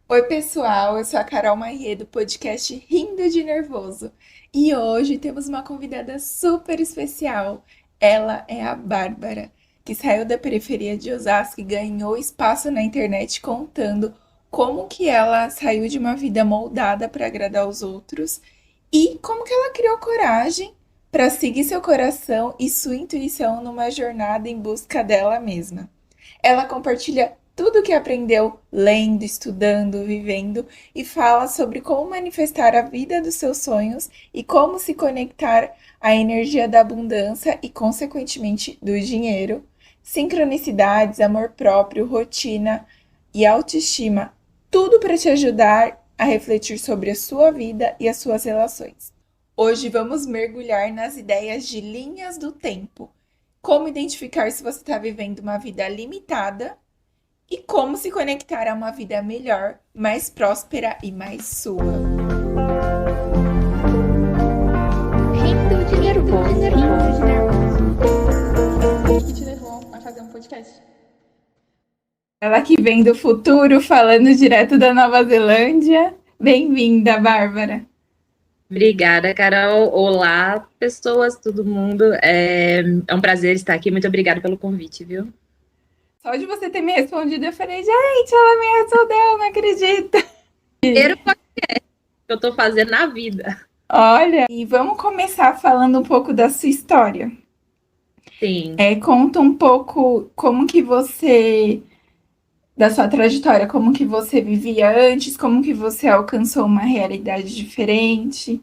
Oi, pessoal, eu sou a Carol Maie do podcast Rindo de Nervoso e hoje temos uma convidada super especial. Ela é a Bárbara, que saiu da periferia de Osasco e ganhou espaço na internet contando como que ela saiu de uma vida moldada para agradar os outros e como que ela criou coragem para seguir seu coração e sua intuição numa jornada em busca dela mesma. Ela compartilha tudo o que aprendeu lendo, estudando, vivendo e fala sobre como manifestar a vida dos seus sonhos e como se conectar à energia da abundância e, consequentemente, do dinheiro, sincronicidades, amor próprio, rotina e autoestima. Tudo para te ajudar a refletir sobre a sua vida e as suas relações. Hoje vamos mergulhar nas ideias de linhas do tempo, como identificar se você está vivendo uma vida limitada e como se conectar a uma vida melhor, mais próspera e mais sua. Rindo de nervoso, rindo de nervoso. O que te levou a fazer um podcast? Ela que vem do futuro, falando direto da Nova Zelândia. Bem-vinda, Bárbara. Obrigada, Carol. Olá, pessoas, todo mundo. É um prazer estar aqui. Muito obrigada pelo convite, viu? Só de você ter me respondido, eu falei, gente, ela me respondeu, não acredito. Primeiro podcast que eu tô fazendo na vida. Olha, e vamos começar falando um pouco da sua história. Sim. Conta um pouco como que você, da sua trajetória, como que você vivia antes, como que você alcançou uma realidade diferente,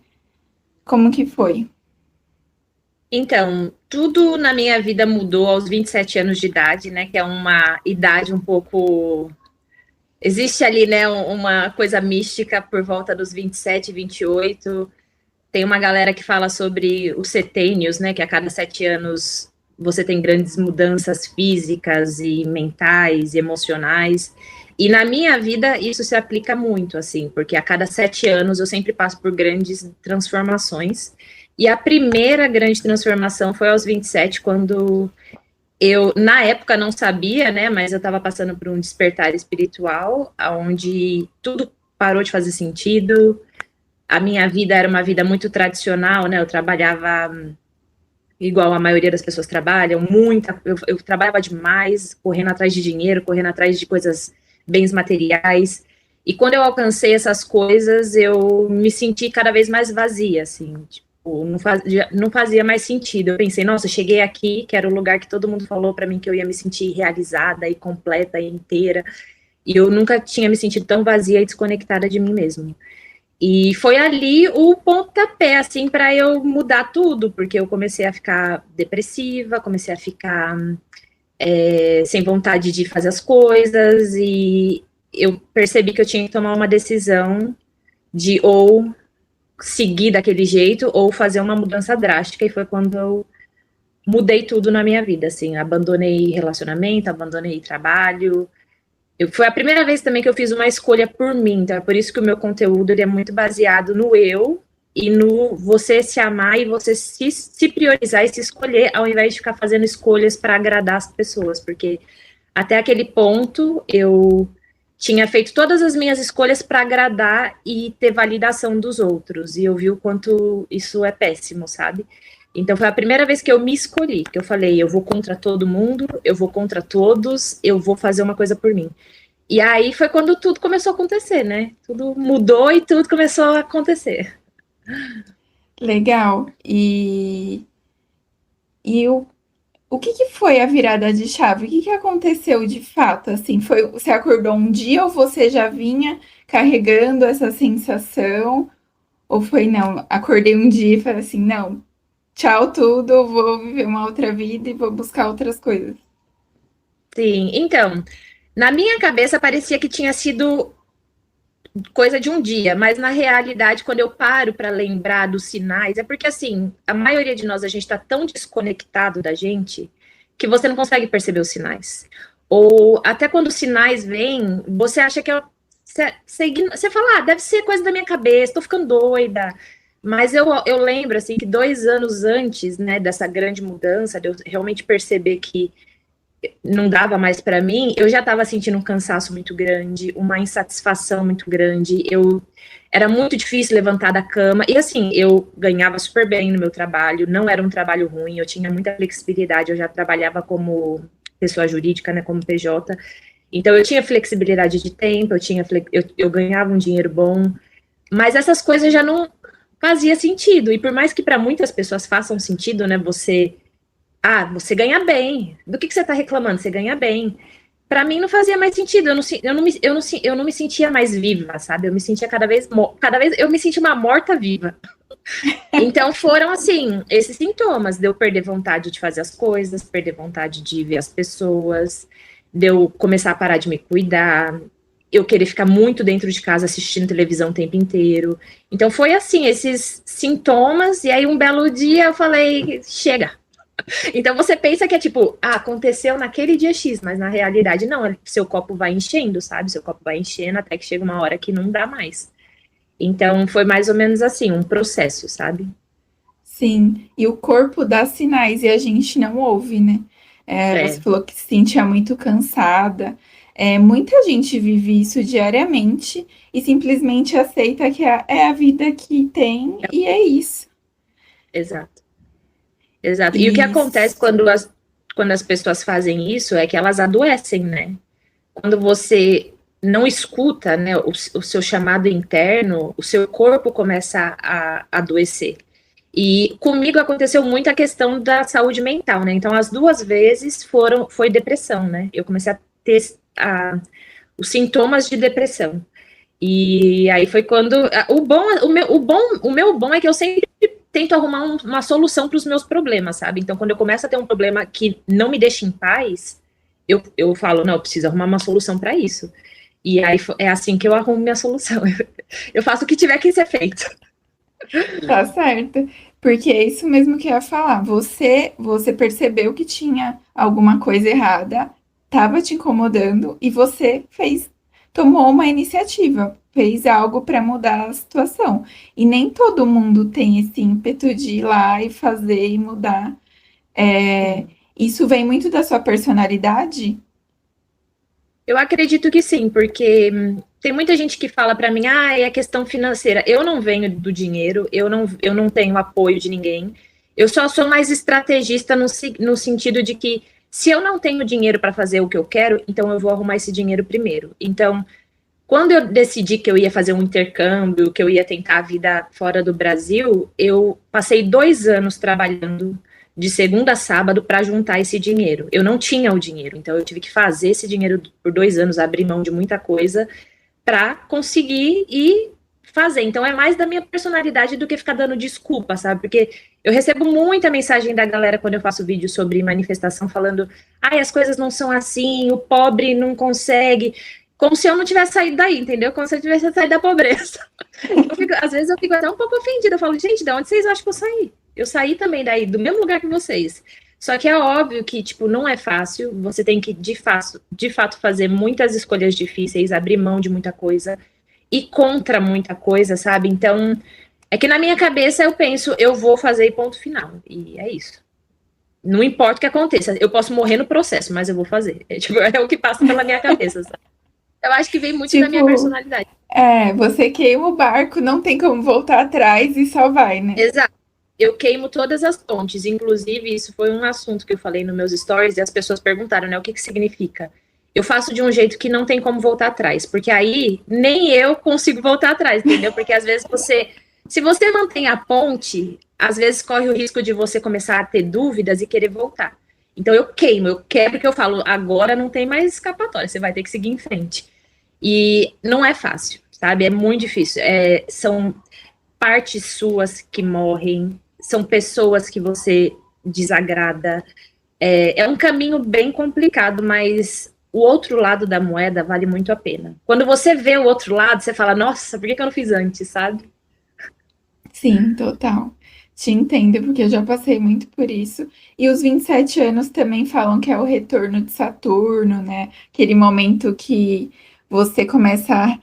como que foi? Então, tudo na minha vida mudou aos 27 anos de idade, né? Que é uma idade um pouco. Existe ali, né, uma coisa mística por volta dos 27, 28. Tem uma galera que fala sobre os setênios, né? Que a cada 7 anos você tem grandes mudanças físicas e mentais e emocionais. E na minha vida isso se aplica muito, assim, porque a cada 7 anos eu sempre passo por grandes transformações. E a primeira grande transformação foi aos 27, quando eu, na época, não sabia, né? Mas eu estava passando por um despertar espiritual, onde tudo parou de fazer sentido. A minha vida era uma vida muito tradicional, né? Eu trabalhava igual a maioria das pessoas trabalham, eu trabalhava demais, correndo atrás de dinheiro, correndo atrás de coisas, bens materiais. E quando eu alcancei essas coisas, eu me senti cada vez mais vazia, assim, tipo, não fazia mais sentido. Eu pensei, nossa, cheguei aqui, que era o lugar que todo mundo falou para mim que eu ia me sentir realizada e completa e inteira. E eu nunca tinha me sentido tão vazia e desconectada de mim mesma. E foi ali o pontapé, assim, para eu mudar tudo, porque eu comecei a ficar depressiva, comecei a ficar sem vontade de fazer as coisas, e eu percebi que eu tinha que tomar uma decisão de ou seguir daquele jeito ou fazer uma mudança drástica, e foi quando eu mudei tudo na minha vida, assim, abandonei relacionamento, abandonei trabalho. Foi a primeira vez também que eu fiz uma escolha por mim, então é por isso que o meu conteúdo ele é muito baseado no eu e no você se amar e você se priorizar e se escolher, ao invés de ficar fazendo escolhas para agradar as pessoas, porque até aquele ponto eu tinha feito todas as minhas escolhas para agradar e ter validação dos outros, e eu vi o quanto isso é péssimo, sabe? Então foi a primeira vez que eu me escolhi, que eu falei, eu vou contra todo mundo, eu vou contra todos, eu vou fazer uma coisa por mim. E aí foi quando tudo começou a acontecer, né? Tudo mudou e tudo começou a acontecer. Legal. E o que que foi a virada de chave? O que que aconteceu de fato? Assim, foi, você acordou um dia ou você já vinha carregando essa sensação? Ou foi, não, acordei um dia e falei assim, não, tchau tudo, vou viver uma outra vida e vou buscar outras coisas. Sim, então, na minha cabeça parecia que tinha sido coisa de um dia, mas na realidade, quando eu paro para lembrar dos sinais, é porque assim, a maioria de nós a gente está tão desconectado da gente que você não consegue perceber os sinais. Ou até quando os sinais vêm, você acha que você fala, ah, deve ser coisa da minha cabeça, tô ficando doida. Mas eu lembro assim que 2 anos antes, né, dessa grande mudança, de eu realmente perceber que não dava mais para mim, eu já estava sentindo um cansaço muito grande, uma insatisfação muito grande. Era muito difícil levantar da cama. E assim, eu ganhava super bem no meu trabalho, não era um trabalho ruim, eu tinha muita flexibilidade, eu já trabalhava como pessoa jurídica, né, como PJ. Então eu tinha flexibilidade de tempo, eu ganhava um dinheiro bom, mas essas coisas já não fazia sentido. E por mais que para muitas pessoas façam sentido, né, você ganha bem. Do que você está reclamando? Você ganha bem. Para mim não fazia mais sentido. Eu não me sentia mais viva, sabe? Eu me sentia cada vez eu me sentia uma morta viva. Então foram assim, esses sintomas de eu perder vontade de fazer as coisas, perder vontade de ver as pessoas, de eu começar a parar de me cuidar, eu querer ficar muito dentro de casa assistindo televisão o tempo inteiro. Então foi assim, esses sintomas, e aí um belo dia eu falei, chega. Então você pensa que é tipo, aconteceu naquele dia X, mas na realidade não, seu copo vai enchendo, sabe? Seu copo vai enchendo até que chega uma hora que não dá mais. Então foi mais ou menos assim, um processo, sabe? Sim, e o corpo dá sinais e a gente não ouve, né? Você É, falou que se sentia muito cansada. Muita gente vive isso diariamente e simplesmente aceita que é a vida que tem e é isso. exato, exato. E o que acontece Isso. quando as pessoas fazem isso é que elas adoecem, né? Quando você não escuta, né, o seu chamado interno, o seu corpo começa a adoecer. E comigo aconteceu muito a questão da saúde mental, né? Então, as duas vezes foi depressão, né? Eu comecei a ter os sintomas de depressão. E aí foi quando o meu bom é que eu sempre tento arrumar uma solução para os meus problemas, sabe? Então, quando eu começo a ter um problema que não me deixa em paz, eu falo, não, eu preciso arrumar uma solução para isso. E aí é assim que eu arrumo minha solução. Eu faço o que tiver que ser feito. Tá certo. Porque é isso mesmo que eu ia falar. Você percebeu que tinha alguma coisa errada, estava te incomodando e você tomou uma iniciativa, fez algo para mudar a situação. E nem todo mundo tem esse ímpeto de ir lá e fazer e mudar. É, isso vem muito da sua personalidade? Eu acredito que sim, porque tem muita gente que fala para mim, é a questão financeira. Eu não venho do dinheiro, eu não tenho apoio de ninguém. Eu só sou mais estrategista no sentido de que se eu não tenho dinheiro para fazer o que eu quero, então eu vou arrumar esse dinheiro primeiro. Então, quando eu decidi que eu ia fazer um intercâmbio, que eu ia tentar a vida fora do Brasil, eu passei 2 anos trabalhando de segunda a sábado para juntar esse dinheiro. Eu não tinha o dinheiro, então eu tive que fazer esse dinheiro por 2 anos, abrir mão de muita coisa para conseguir e fazer. Então é mais da minha personalidade do que ficar dando desculpa, sabe? Porque eu recebo muita mensagem da galera quando eu faço vídeo sobre manifestação falando, as coisas não são assim, o pobre não consegue. Como se eu não tivesse saído daí, entendeu? Como se eu tivesse saído da pobreza. Às vezes eu fico até um pouco ofendida. Eu falo, gente, de onde vocês acham que eu saí? Eu saí também daí, do mesmo lugar que vocês. Só que é óbvio que, tipo, não é fácil. Você tem que, de fato, fazer muitas escolhas difíceis, abrir mão de muita coisa, e contra muita coisa, sabe? Então, é que na minha cabeça eu penso, eu vou fazer e ponto final. E é isso. Não importa o que aconteça. Eu posso morrer no processo, mas eu vou fazer. É o que passa pela minha cabeça, sabe? Eu acho que vem muito da minha Tipo, personalidade. você queima o barco, não tem como voltar atrás e só vai, né? Exato. Eu queimo todas as pontes. Inclusive, isso foi um assunto que eu falei nos meus stories e as pessoas perguntaram, né? O que significa? Eu faço de um jeito que não tem como voltar atrás, porque aí nem eu consigo voltar atrás, entendeu? Porque às vezes se você mantém a ponte, às vezes corre o risco de você começar a ter dúvidas e querer voltar. Então eu queimo, eu quebro, que eu falo, agora não tem mais escapatória, você vai ter que seguir em frente. E não é fácil, sabe? É muito difícil. São partes suas que morrem, são pessoas que você desagrada. É um caminho bem complicado, mas o outro lado da moeda vale muito a pena. Quando você vê o outro lado, você fala, nossa, por que eu não fiz antes, sabe? Sim, total. Te entendo, porque eu já passei muito por isso. E os 27 anos também falam que é o retorno de Saturno, né? Aquele momento que você começa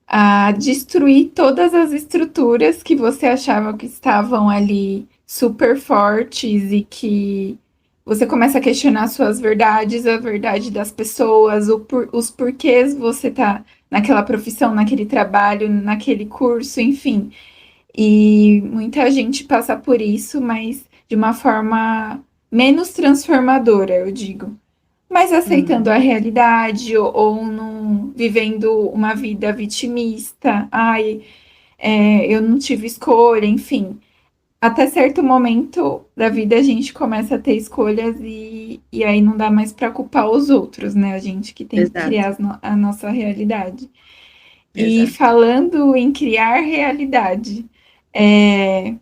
a destruir todas as estruturas que você achava que estavam ali super fortes e que você começa a questionar suas verdades, a verdade das pessoas, os porquês você tá naquela profissão, naquele trabalho, naquele curso, enfim. E muita gente passa por isso, mas de uma forma menos transformadora, eu digo. Mas aceitando Uhum. a realidade ou não vivendo uma vida vitimista. Ai, eu não tive escolha, enfim. Até certo momento da vida a gente começa a ter escolhas e aí não dá mais para culpar os outros, né? A gente que tem que Exato, criar a nossa realidade. E exato. falando em criar realidade, é,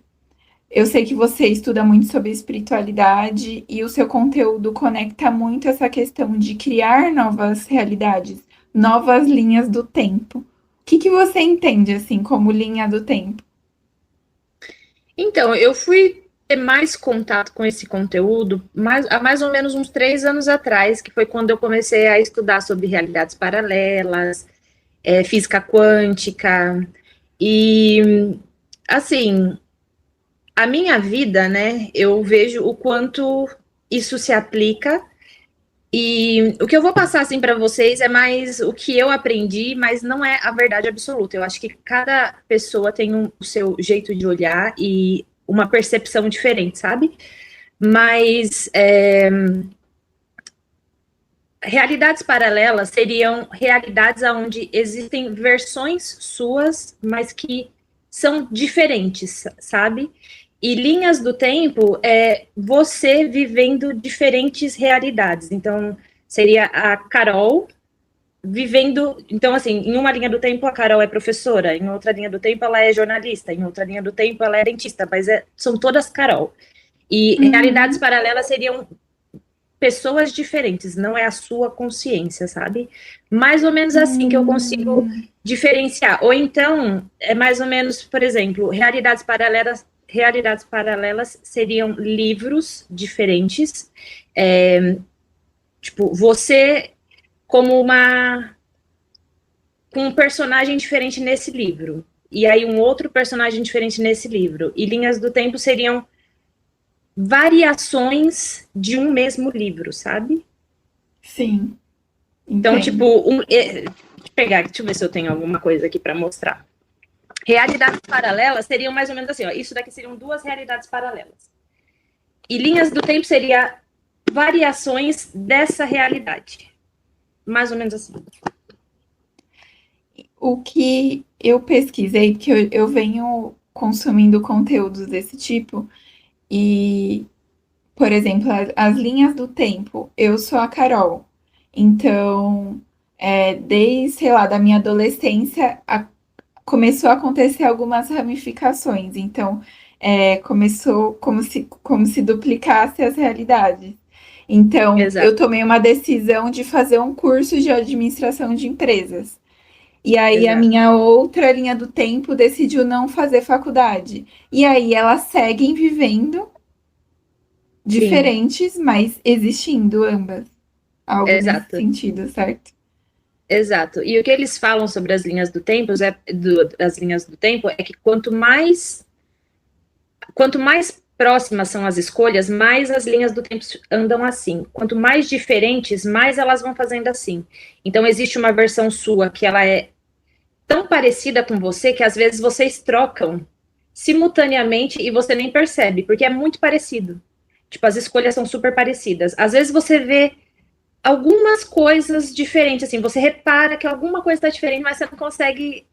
eu sei que você estuda muito sobre espiritualidade e o seu conteúdo conecta muito essa questão de criar novas realidades, novas linhas do tempo. O que que você entende assim como linha do tempo? Então, eu fui ter mais contato com esse conteúdo há mais ou menos uns 3 anos atrás, que foi quando eu comecei a estudar sobre realidades paralelas, física quântica, e assim, a minha vida, né, eu vejo o quanto isso se aplica. E o que eu vou passar assim para vocês é mais o que eu aprendi, mas não é a verdade absoluta. Eu acho que cada pessoa tem o seu jeito de olhar e uma percepção diferente, sabe? Mas realidades paralelas seriam realidades onde existem versões suas, mas que são diferentes, sabe? E linhas do tempo é você vivendo diferentes realidades. Então, seria a Carol vivendo. Então, assim, em uma linha do tempo, a Carol é professora, em outra linha do tempo, ela é jornalista, em outra linha do tempo, ela é dentista, mas são todas Carol. E realidades Uhum, paralelas seriam pessoas diferentes, não é a sua consciência, sabe? Mais ou menos assim que eu consigo hum, diferenciar. Ou então, é mais ou menos, por exemplo, realidades paralelas seriam livros diferentes. Tipo, você como com um personagem diferente nesse livro. E aí um outro personagem diferente nesse livro. E linhas do tempo seriam variações de um mesmo livro, sabe? sim, Então, tipo, entendo. deixa eu ver se eu tenho alguma coisa aqui para mostrar. Realidades paralelas seriam mais ou menos assim, ó, isso daqui seriam duas realidades paralelas. E linhas do tempo seria variações dessa realidade. Mais ou menos assim. O que eu pesquisei, porque eu venho consumindo conteúdos desse tipo, e, por exemplo, as linhas do tempo, eu sou a Carol. Então, desde, sei lá, da minha adolescência, começou a acontecer algumas ramificações. Então, começou como se duplicasse as realidades. Então, eu Exato, tomei uma decisão de fazer um curso de administração de empresas. E aí a exato. minha outra linha do tempo decidiu não fazer faculdade. E aí elas seguem vivendo Sim, diferentes, mas existindo ambas. Algo nesse exato. sentido, certo? Exato. E o que eles falam sobre as linhas do tempo as linhas do tempo é que quanto mais próximas são as escolhas, mais as linhas do tempo andam assim. Quanto mais diferentes, mais elas vão fazendo assim. Então existe uma versão sua que ela é tão parecida com você que às vezes vocês trocam simultaneamente e você nem percebe, porque é muito parecido. Tipo, as escolhas são super parecidas. Às vezes você vê algumas coisas diferentes, assim, você repara que alguma coisa está diferente, mas você não consegue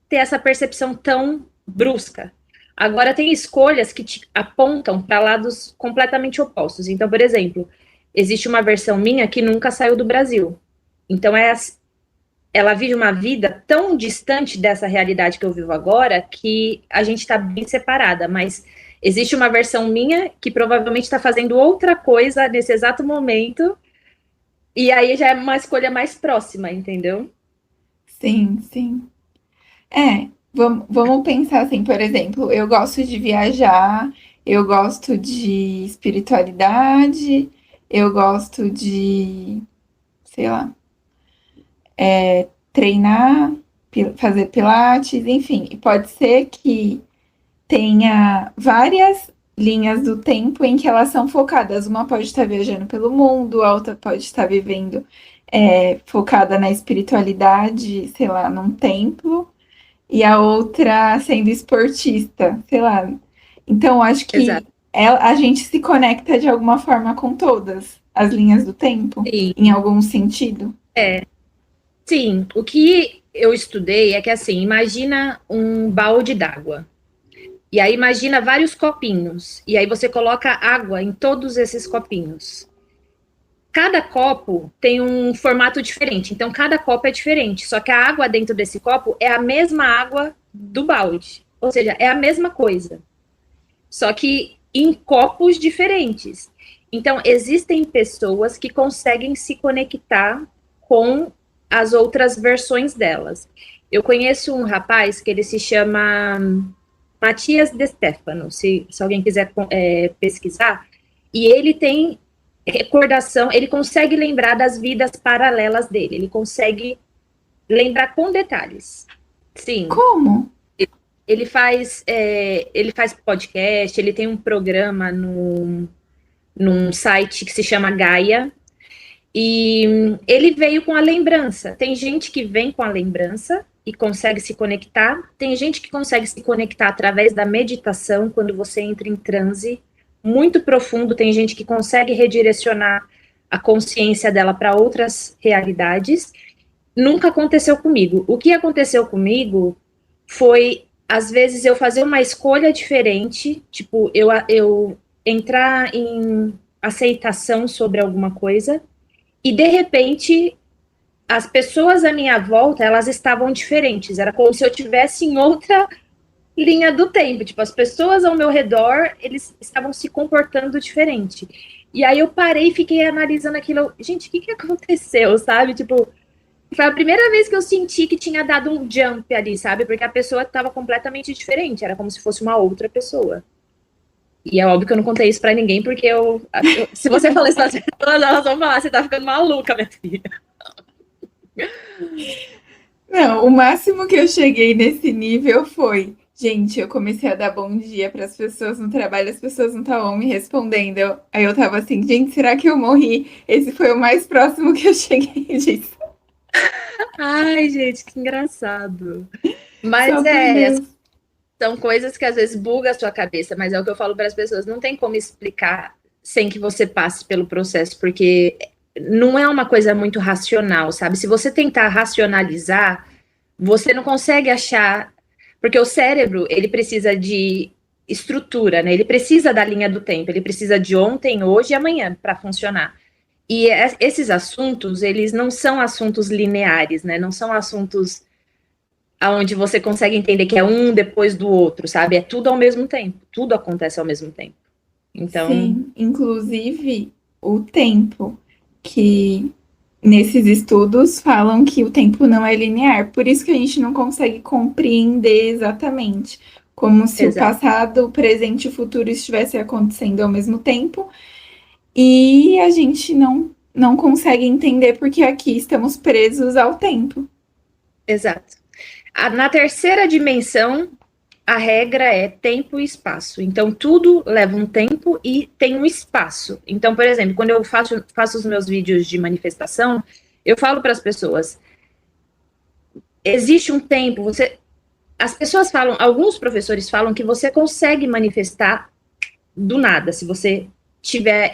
ter essa percepção tão brusca. Agora, tem escolhas que te apontam para lados completamente opostos. Então, por exemplo, existe uma versão minha que nunca saiu do Brasil. Então, ela vive uma vida tão distante dessa realidade que eu vivo agora que a gente está bem separada, mas existe uma versão minha que provavelmente está fazendo outra coisa nesse exato momento, e aí já é uma escolha mais próxima, entendeu? Sim, sim. Vamos pensar assim, por exemplo, eu gosto de viajar, eu gosto de espiritualidade, eu gosto de, sei lá, treinar, fazer pilates, enfim. E pode ser que tenha várias linhas do tempo em que elas são focadas. Uma pode estar viajando pelo mundo, a outra pode estar vivendo focada na espiritualidade, sei lá, num templo, e a outra sendo esportista, sei lá. Então, acho que Exato. a gente se conecta de alguma forma com todas as linhas do tempo, Sim, em algum sentido. sim. O que eu estudei é que, assim, imagina um balde d'água. E aí imagina vários copinhos. E aí você coloca água em todos esses copinhos. Cada copo tem um formato diferente, então cada copo é diferente. Só que a água dentro desse copo é a mesma água do balde. Ou seja, é a mesma coisa. Só que em copos diferentes. Então, existem pessoas que conseguem se conectar com as outras versões delas. Eu conheço um rapaz que ele se chama Matias De Stefano, se alguém quiser pesquisar, e ele tem recordação, ele consegue lembrar das vidas paralelas dele, ele consegue lembrar com detalhes. Sim, Como? ele faz podcast, ele tem um programa num site que se chama Gaia, e ele veio com a lembrança. Tem gente que vem com a lembrança e consegue se conectar, tem gente que consegue se conectar através da meditação, quando você entra em transe muito profundo, tem gente que consegue redirecionar a consciência dela para outras realidades. Nunca aconteceu comigo. O que aconteceu comigo foi, às vezes, eu fazer uma escolha diferente, tipo, eu entrar em aceitação sobre alguma coisa, e de repente as pessoas à minha volta, elas estavam diferentes, era como se eu tivesse em outra linha do tempo, tipo, as pessoas ao meu redor, eles estavam se comportando diferente. E aí eu parei e fiquei analisando aquilo, gente, o que aconteceu, sabe? Tipo, foi a primeira vez que eu senti que tinha dado um jump ali, sabe? Porque a pessoa estava completamente diferente, era como se fosse uma outra pessoa. E é óbvio que eu não contei isso pra ninguém, porque se você falar isso para as pessoas, elas vão falar, você tá ficando maluca, minha filha. Não, o máximo que eu cheguei nesse nível foi, gente, eu comecei a dar bom dia para as pessoas no trabalho, as pessoas não estavam me respondendo. Aí eu tava assim, gente, será que eu morri? Esse foi o mais próximo que eu cheguei disso. Ai, gente, que engraçado. Mas Só por Deus. são coisas que às vezes bugam a sua cabeça, mas é o que eu falo para as pessoas, não tem como explicar sem que você passe pelo processo, porque não é uma coisa muito racional, sabe? Se você tentar racionalizar, você não consegue achar, porque o cérebro, ele precisa de estrutura, né? Ele precisa da linha do tempo, ele precisa de ontem, hoje e amanhã para funcionar. E esses assuntos, eles não são assuntos lineares, né? Não são assuntos aonde você consegue entender que é um depois do outro, sabe? É tudo ao mesmo tempo, tudo acontece ao mesmo tempo. Então, Sim, inclusive o tempo, que nesses estudos falam que o tempo não é linear, por isso que a gente não consegue compreender exatamente, como se o exato, passado, o presente e o futuro estivessem acontecendo ao mesmo tempo, e a gente não consegue entender porque aqui estamos presos ao tempo. exato. Na terceira dimensão, a regra é tempo e espaço. Então, tudo leva um tempo e tem um espaço. Então, por exemplo, quando eu faço os meus vídeos de manifestação, eu falo para as pessoas: existe um tempo, as pessoas falam, alguns professores falam que você consegue manifestar do nada, se você tiver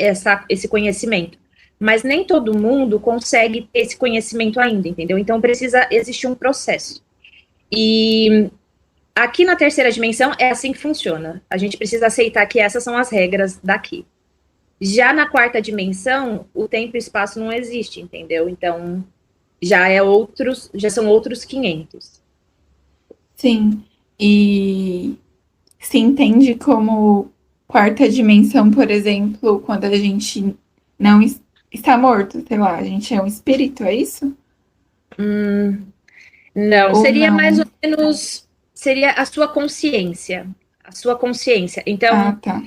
esse conhecimento. Mas nem todo mundo consegue ter esse conhecimento ainda, entendeu? Então precisa existir um processo. E aqui na terceira dimensão é assim que funciona. A gente precisa aceitar que essas são as regras daqui. Já na quarta dimensão, o tempo e o espaço não existe, entendeu? Então já são outros 500. Sim, e se entende como quarta dimensão, por exemplo, quando a gente não está morto, sei lá, a gente é um espírito, é isso? Não, Ou seria mais ou não? menos, seria a sua consciência. A sua consciência. Ah, Então, tá.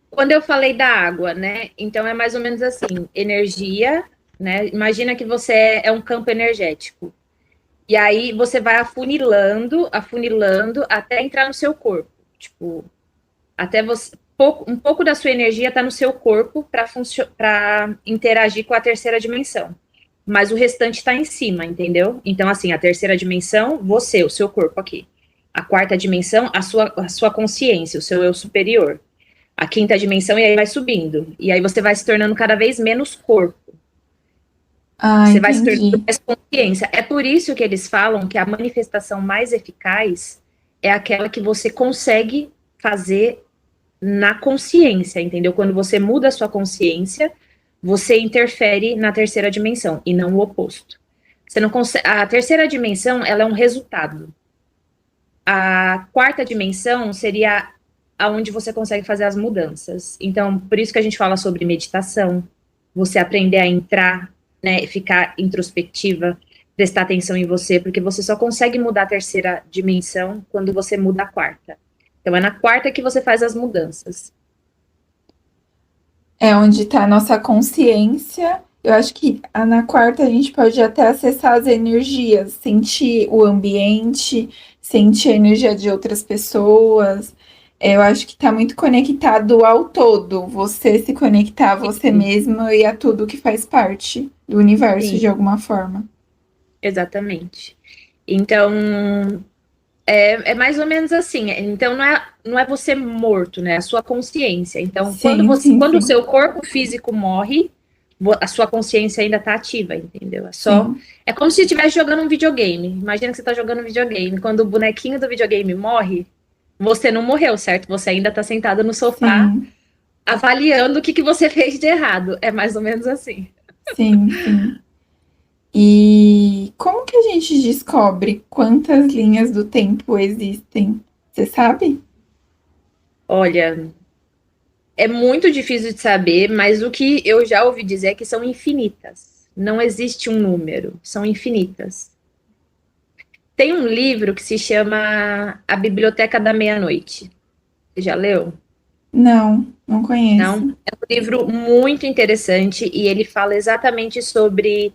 quando eu falei da água, né? Então é mais ou menos assim, energia, né? Imagina que você é um campo energético. E aí você vai afunilando, afunilando até entrar no seu corpo. Tipo, até você. um pouco da sua energia está no seu corpo para interagir com a terceira dimensão. Mas o restante está em cima, entendeu? Então, assim, a terceira dimensão, você, o seu corpo aqui. A quarta dimensão, a sua consciência, o seu eu superior. A quinta dimensão, e aí vai subindo. E aí você vai se tornando cada vez menos corpo. Ah, Você vai se tornando entendi. mais consciência. É por isso que eles falam que a manifestação mais eficaz é aquela que você consegue fazer na consciência, entendeu? Quando você muda a sua consciência, você interfere na terceira dimensão, e não o oposto. Você não consegue, a terceira dimensão, ela é um resultado. A quarta dimensão seria aonde você consegue fazer as mudanças. Então, por isso que a gente fala sobre meditação, você aprender a entrar, né, ficar introspectiva, prestar atenção em você, porque você só consegue mudar a terceira dimensão quando você muda a quarta. Então, é na quarta que você faz as mudanças. É onde está a nossa consciência. Eu acho que na quarta a gente pode até acessar as energias, sentir o ambiente, sentir a energia de outras pessoas. Eu acho que está muito conectado ao todo. Você se conectar a você Sim, mesmo e a tudo que faz parte do universo sim, de alguma forma. exatamente. Então, é mais ou menos assim. Então, não é você morto, né? É a sua consciência. Então, Sim, sim, quando o sim. seu corpo físico morre, a sua consciência ainda está ativa, entendeu? Sim, É como se estivesse jogando um videogame. Imagina que você está jogando um videogame. Quando o bonequinho do videogame morre, você não morreu, certo? Você ainda está sentado no sofá sim, avaliando o que você fez de errado. É mais ou menos assim. sim, sim. E como que a gente descobre quantas linhas do tempo existem? Você sabe? Olha, é muito difícil de saber, mas o que eu já ouvi dizer é que são infinitas. Não existe um número, são infinitas. Tem um livro que se chama A Biblioteca da Meia-Noite. Você já leu? Não, não Não? conheço. É um livro muito interessante e ele fala exatamente sobre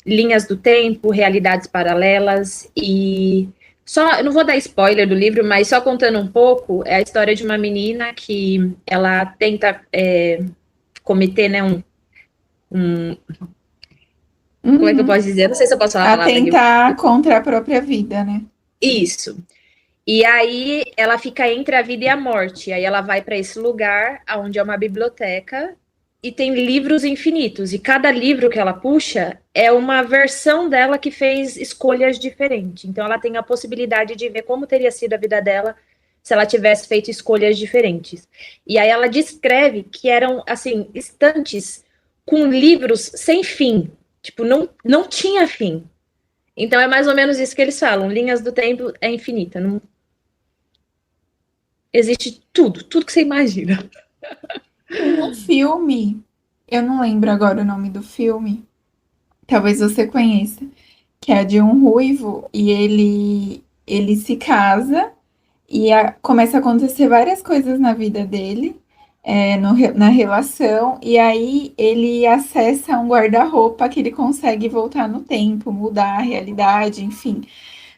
linhas do tempo, realidades paralelas e só, eu não vou dar spoiler do livro, mas só contando um pouco, é a história de uma menina que ela tenta cometer, né, um, como é que eu Uhum. posso dizer? Não sei se eu posso falar a palavra aqui. Atentar contra a própria vida, né? Isso. E aí ela fica entre a vida e a morte. Aí ela vai para esse lugar, onde é uma biblioteca, e tem livros infinitos. E cada livro que ela puxa é uma versão dela que fez escolhas diferentes. Então ela tem a possibilidade de ver como teria sido a vida dela se ela tivesse feito escolhas diferentes. E aí ela descreve que eram assim estantes com livros sem fim. Tipo, não tinha fim. Então é mais ou menos isso que eles falam. Linhas do tempo é infinita. Não existe tudo que você imagina. Tem um filme, eu não lembro agora o nome do filme, talvez você conheça, que é de um ruivo e ele se casa e começa a acontecer várias coisas na vida dele, na relação, e aí ele acessa um guarda-roupa que ele consegue voltar no tempo, mudar a realidade, enfim.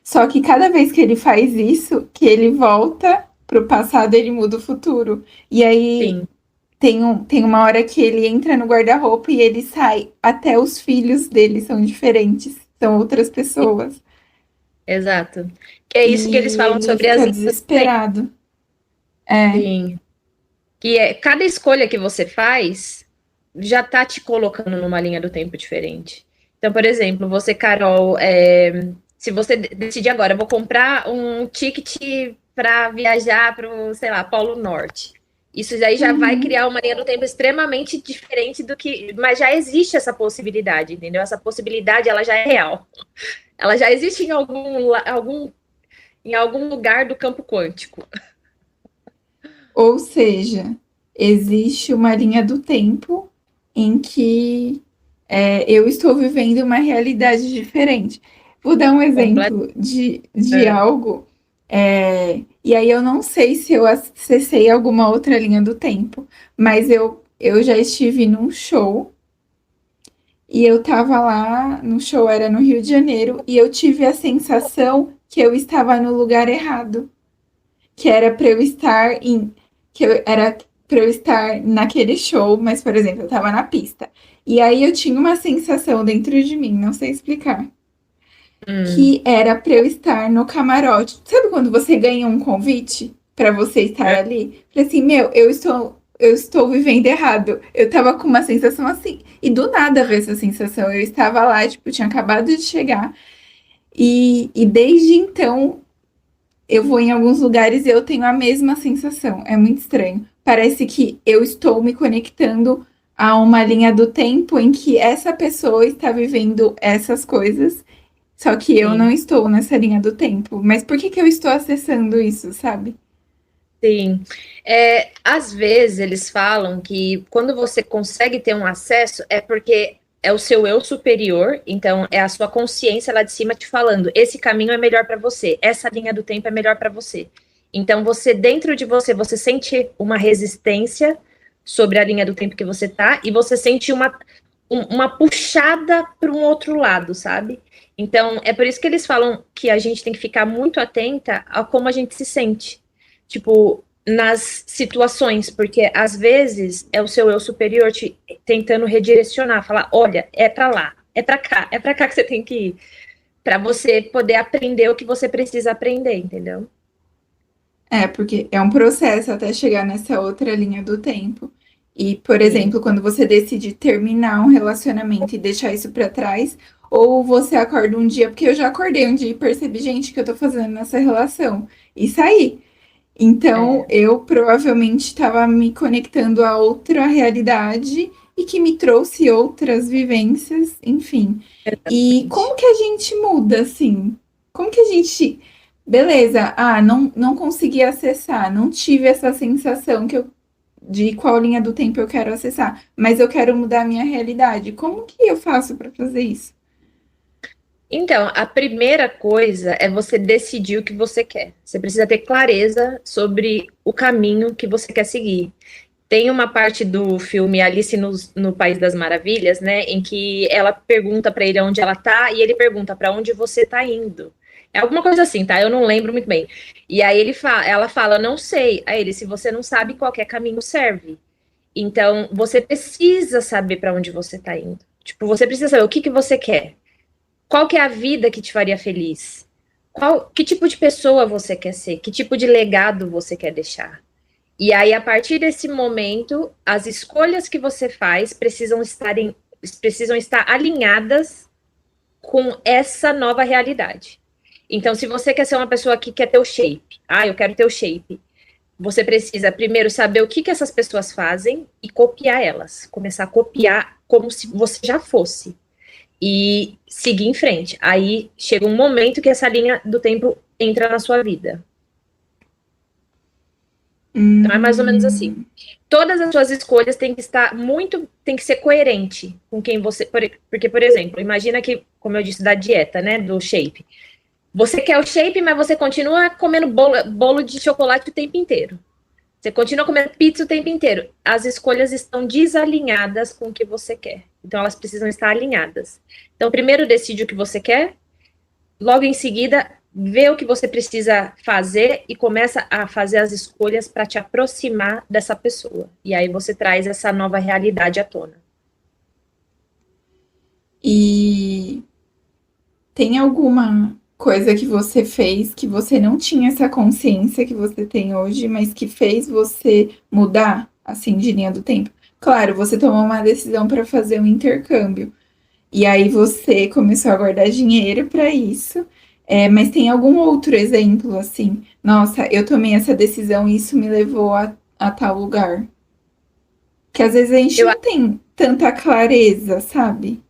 Só que cada vez que ele faz isso, que ele volta pro passado, ele muda o futuro. E aí Sim, tem uma hora que ele entra no guarda-roupa e ele sai. Até os filhos dele são diferentes, são outras pessoas. exato. Que é isso que eles E falam ele sobre as fica linhas do tempo. desesperado. É. Sim. Que é cada escolha que você faz já tá te colocando numa linha do tempo diferente. Então, por exemplo, você, Carol, se você decidir agora, eu vou comprar um ticket para viajar para o, sei lá, Polo Norte. Isso aí já vai Uhum. criar uma linha do tempo extremamente diferente do que. Mas já existe essa possibilidade, entendeu? Essa possibilidade ela já é real. Ela já existe em algum lugar do campo quântico. Ou seja, existe uma linha do tempo em que eu estou vivendo uma realidade diferente. Vou dar um Completo. exemplo de algo, e aí eu não sei se eu acessei alguma outra linha do tempo, mas eu já estive num show e eu tava lá, no show era no Rio de Janeiro, e eu tive a sensação que eu estava no lugar errado, que era para eu estar em, que eu era pra eu estar naquele show, mas, por exemplo, eu tava na pista. E aí eu tinha uma sensação dentro de mim, não sei explicar, Hum, que era pra eu estar no camarote. Sabe quando você ganha um convite pra você estar é, ali? Falei assim, meu, eu estou vivendo errado. Eu tava com uma sensação assim. E do nada veio essa sensação. Eu estava lá, tipo, tinha acabado de chegar. E desde então eu vou em alguns lugares e eu tenho a mesma sensação. É muito estranho. Parece que eu estou me conectando a uma linha do tempo em que essa pessoa está vivendo essas coisas, só que eu não sim. estou nessa linha do tempo. Mas por que que eu estou acessando isso, sabe? Sim. Às vezes eles falam que quando você consegue ter um acesso é porque é o seu eu superior, então é a sua consciência lá de cima te falando, esse caminho é melhor para você, essa linha do tempo é melhor para você. Então você dentro de você, você sente uma resistência sobre a linha do tempo que você tá e você sente uma puxada para um outro lado, sabe? Então é por isso que eles falam que a gente tem que ficar muito atenta a como a gente se sente tipo, nas situações, porque às vezes é o seu eu superior te tentando redirecionar, falar, olha, é para lá, é para cá que você tem que ir, para você poder aprender o que você precisa aprender, entendeu? É, porque é um processo até chegar nessa outra linha do tempo. E, por Sim. exemplo, quando você decide terminar um relacionamento e deixar isso pra trás, ou você acorda um dia, porque eu já acordei um dia e percebi, gente, o que eu tô fazendo nessa relação, e saí. Então, É, eu provavelmente estava me conectando a outra realidade e que me trouxe outras vivências, enfim. E como que a gente muda, assim? Como que a gente. Beleza, não consegui acessar, não tive essa sensação de qual linha do tempo eu quero acessar, mas eu quero mudar a minha realidade. Como que eu faço para fazer isso? então, a primeira coisa é você decidir o que você quer. Você precisa ter clareza sobre o caminho que você quer seguir. Tem uma parte do filme Alice no País das Maravilhas, né, em que ela pergunta para ele onde ela tá e ele pergunta para onde você tá indo. É alguma coisa assim, tá? Eu não lembro muito bem. E aí ela fala, não sei. Aí ele, se você não sabe, qualquer caminho serve. Então, você precisa saber para onde você tá indo. Tipo, você precisa saber o que que você quer. Qual que é a vida que te faria feliz? Que tipo de pessoa você quer ser? Que tipo de legado você quer deixar? E aí, a partir desse momento, as escolhas que você faz precisam estar alinhadas com essa nova realidade. Então, se você quer ser uma pessoa que quer ter o shape, eu quero ter o shape, você precisa primeiro saber o que, que essas pessoas fazem e copiar elas. Começar a copiar como se você já fosse. E seguir em frente. Aí chega um momento que essa linha do tempo entra na sua vida. Então é mais ou menos assim. Hum, Todas as suas escolhas têm que estar tem que ser coerente com quem você, porque por exemplo, imagina que, como eu disse da dieta, né, do shape. Você quer o shape, mas você continua comendo bolo de chocolate o tempo inteiro. Você continua comendo pizza o tempo inteiro. As escolhas estão desalinhadas com o que você quer. Então elas precisam estar alinhadas. Então primeiro decide o que você quer, logo em seguida vê o que você precisa fazer e começa a fazer as escolhas para te aproximar dessa pessoa. E aí você traz essa nova realidade à tona. e tem alguma coisa que você fez que você não tinha essa consciência que você tem hoje, mas que fez você mudar, assim, de linha do tempo? Claro, você tomou uma decisão para fazer um intercâmbio. E aí você começou a guardar dinheiro para isso. Mas tem algum outro exemplo assim? Nossa, eu tomei essa decisão e isso me levou a tal lugar. Que às vezes a gente Eu não tem tanta clareza, sabe?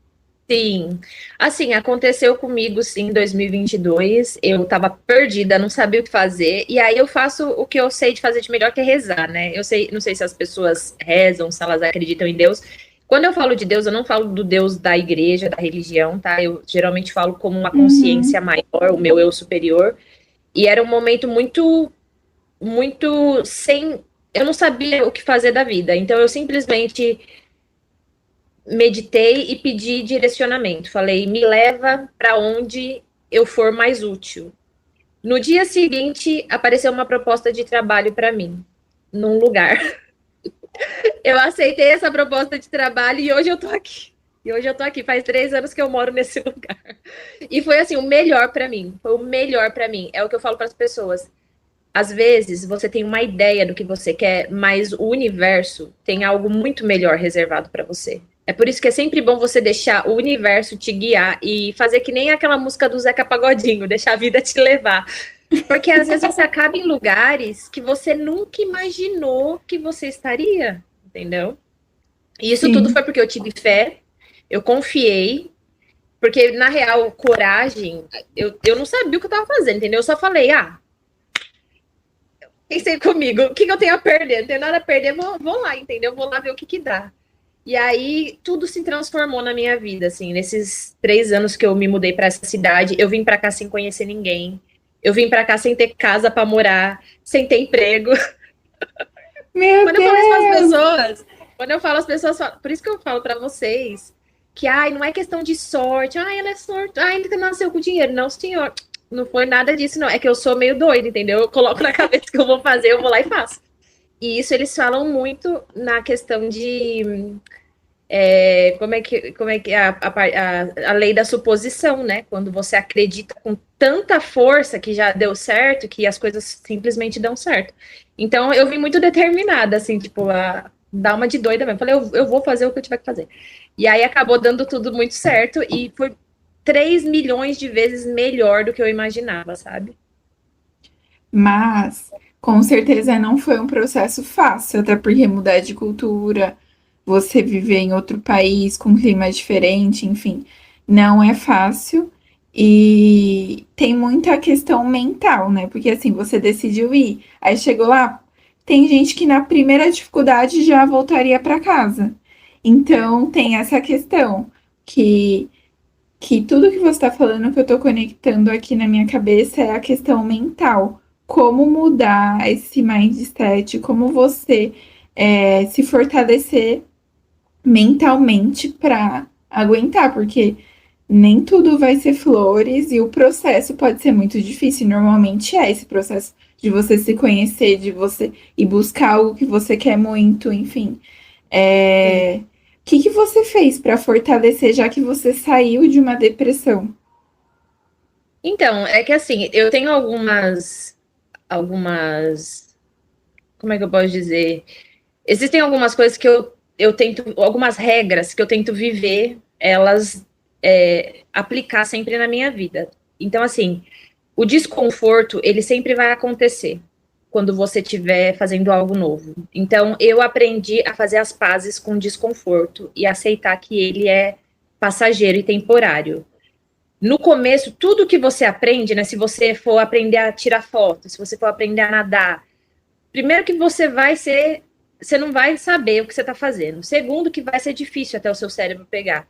Sim, assim, aconteceu comigo sim em 2022, eu tava perdida, não sabia o que fazer, e aí eu faço o que eu sei de fazer de melhor, que é rezar, né? Eu sei, não sei se as pessoas rezam, se elas acreditam em Deus. Quando eu falo de Deus, eu não falo do Deus da igreja, da religião, tá? Eu geralmente falo como uma consciência Uhum. maior, o meu eu superior, e era um momento muito sem. Eu não sabia o que fazer da vida, então eu simplesmente meditei e pedi direcionamento. Falei, me leva para onde eu for mais útil. No dia seguinte, apareceu uma proposta de trabalho para mim, num lugar. Eu aceitei essa proposta de trabalho e hoje eu tô aqui. E hoje eu tô aqui, faz 3 anos que eu moro nesse lugar. E foi assim, o melhor para mim. Foi o melhor para mim. É o que eu falo para as pessoas. Às vezes você tem uma ideia do que você quer, mas o universo tem algo muito melhor reservado para você. É por isso que é sempre bom você deixar o universo te guiar e fazer que nem aquela música do Zeca Pagodinho, deixar a vida te levar. Porque às vezes você acaba em lugares que você nunca imaginou que você estaria, entendeu? E isso tudo Sim. foi porque eu tive fé, eu confiei, porque na real, coragem, eu não sabia o que eu tava fazendo, entendeu? Eu só falei, pensei comigo, o que eu tenho a perder? Não tenho nada a perder, vou lá, entendeu? Vou lá ver o que dá. E aí, tudo se transformou na minha vida, assim, nesses 3 anos que eu me mudei para essa cidade, eu vim para cá sem conhecer ninguém, eu vim para cá sem ter casa para morar, sem ter emprego. Meu Quando eu falo isso para as Deus! pessoas, as pessoas falam, por isso que eu falo para vocês, que, não é questão de sorte, ela é sorte, ainda nasceu com dinheiro. Não, senhor, não foi nada disso, não, é que eu sou meio doida, entendeu? Eu coloco na cabeça que eu vou fazer, eu vou lá e faço. E isso eles falam muito na questão de como é que é a lei da suposição, né? Quando você acredita com tanta força que já deu certo, que as coisas simplesmente dão certo. Então eu vim muito determinada, assim, tipo, a dar uma de doida mesmo. Falei, eu vou fazer o que eu tiver que fazer. E aí acabou dando tudo muito certo e foi 3 milhões de vezes melhor do que eu imaginava, sabe? Mas com certeza não foi um processo fácil, até porque mudar de cultura, você viver em outro país com um clima diferente, enfim, não é fácil. E tem muita questão mental, né? Porque assim, você decidiu ir, aí chegou lá, tem gente que na primeira dificuldade já voltaria para casa. Então tem essa questão que tudo que você está falando, que eu estou conectando aqui na minha cabeça, é a questão mental. Como mudar esse mindset, como você se fortalecer mentalmente para aguentar, porque nem tudo vai ser flores e o processo pode ser muito difícil. Normalmente é esse processo de você se conhecer, de você ir buscar algo que você quer muito, enfim. Sim. O que você fez para fortalecer, já que você saiu de uma depressão? Então, é que assim, eu tenho como é que eu posso dizer? Existem algumas coisas que eu tento, algumas regras que eu tento viver, elas aplicar sempre na minha vida. Então, assim, o desconforto, ele sempre vai acontecer quando você estiver fazendo algo novo. Então, eu aprendi a fazer as pazes com o desconforto e aceitar que ele é passageiro e temporário. No começo, tudo que você aprende, né? Se você for aprender a tirar foto, se você for aprender a nadar, primeiro que você não vai saber o que você está fazendo. Segundo, que vai ser difícil até o seu cérebro pegar.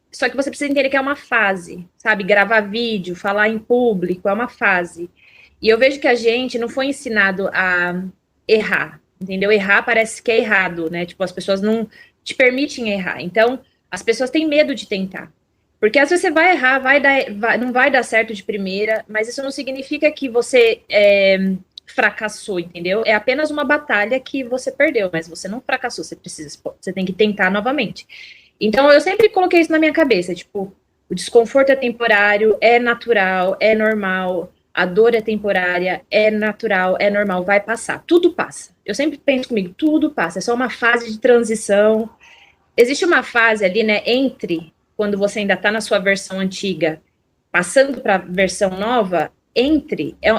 Só que você precisa entender que é uma fase, sabe? Gravar vídeo, falar em público, é uma fase. E eu vejo que a gente não foi ensinado a errar, entendeu? Errar parece que é errado, né? Tipo, as pessoas não te permitem errar. Então, as pessoas têm medo de tentar. Porque às vezes você vai errar, não vai dar certo de primeira, mas isso não significa que você fracassou, entendeu? É apenas uma batalha que você perdeu, mas você não fracassou, você tem que tentar novamente. Então eu sempre coloquei isso na minha cabeça, tipo, o desconforto é temporário, é natural, é normal, a dor é temporária, é natural, é normal, vai passar, tudo passa. Eu sempre penso comigo, tudo passa, é só uma fase de transição. Existe uma fase ali, né, entre quando você ainda está na sua versão antiga, passando para a versão nova,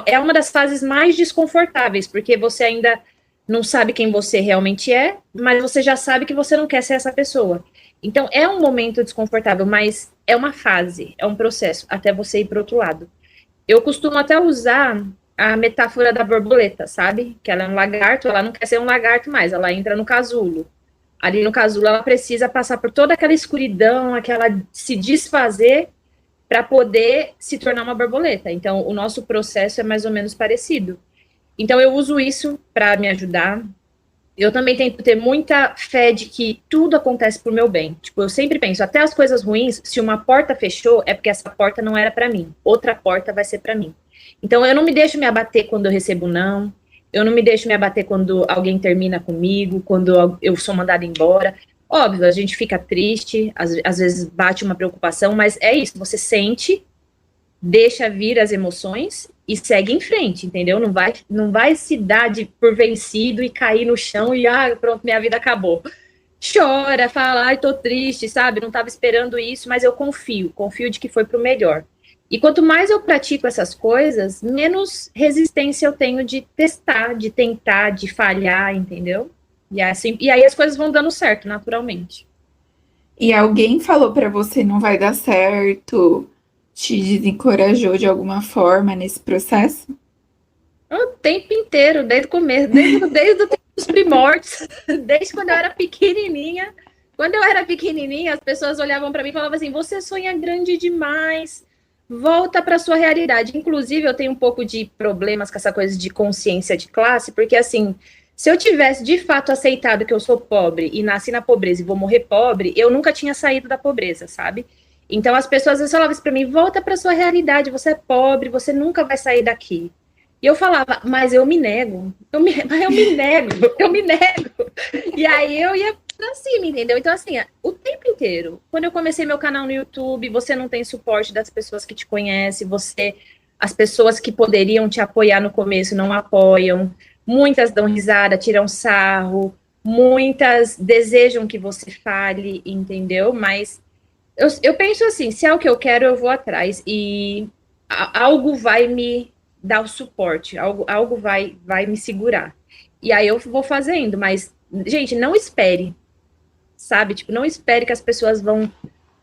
é uma das fases mais desconfortáveis, porque você ainda não sabe quem você realmente é, mas você já sabe que você não quer ser essa pessoa. Então, é um momento desconfortável, mas é uma fase, é um processo, até você ir para o outro lado. Eu costumo até usar a metáfora da borboleta, sabe? Que ela é um lagarto, ela não quer ser um lagarto mais, ela entra no casulo. Ali no casulo, ela precisa passar por toda aquela escuridão, aquela se desfazer para poder se tornar uma borboleta. Então, o nosso processo é mais ou menos parecido. Então, eu uso isso para me ajudar. Eu também tento ter muita fé de que tudo acontece por meu bem. Tipo, eu sempre penso, até as coisas ruins, se uma porta fechou, é porque essa porta não era para mim. Outra porta vai ser para mim. Então, eu não me deixo me abater quando eu recebo não. Eu não me deixo me abater quando alguém termina comigo, quando eu sou mandada embora. Óbvio, a gente fica triste, às vezes bate uma preocupação, mas é isso, você sente, deixa vir as emoções e segue em frente, entendeu? Não vai se dar por vencido e cair no chão e, pronto, minha vida acabou. Chora, fala, ai, tô triste, sabe? Não estava esperando isso, mas eu confio de que foi pro melhor. E quanto mais eu pratico essas coisas, menos resistência eu tenho de testar, de tentar, de falhar, entendeu? E aí as coisas vão dando certo, naturalmente. E alguém falou pra você não vai dar certo, te desencorajou de alguma forma nesse processo? O tempo inteiro, desde o começo, desde o tempo dos primórdios, desde quando eu era pequenininha. Quando eu era pequenininha, as pessoas olhavam para mim e falavam assim: você sonha grande demais, volta para sua realidade. Inclusive, eu tenho um pouco de problemas com essa coisa de consciência de classe, porque assim, se eu tivesse de fato aceitado que eu sou pobre e nasci na pobreza e vou morrer pobre, eu nunca tinha saído da pobreza, sabe? Então as pessoas às vezes falavam isso para mim: volta para sua realidade, você é pobre, você nunca vai sair daqui. E eu falava, mas eu me nego, eu me nego. E aí eu ia pra cima, entendeu? Então, assim, o tempo inteiro. Quando eu comecei meu canal no YouTube, você não tem suporte das pessoas que te conhecem, as pessoas que poderiam te apoiar no começo não apoiam. Muitas dão risada, tiram sarro, muitas desejam que você fale, entendeu? Mas eu penso assim, se é o que eu quero, eu vou atrás. E algo vai me dar o suporte, algo vai me segurar. E aí eu vou fazendo, mas, gente, não espere, sabe? Tipo, não espere que as pessoas vão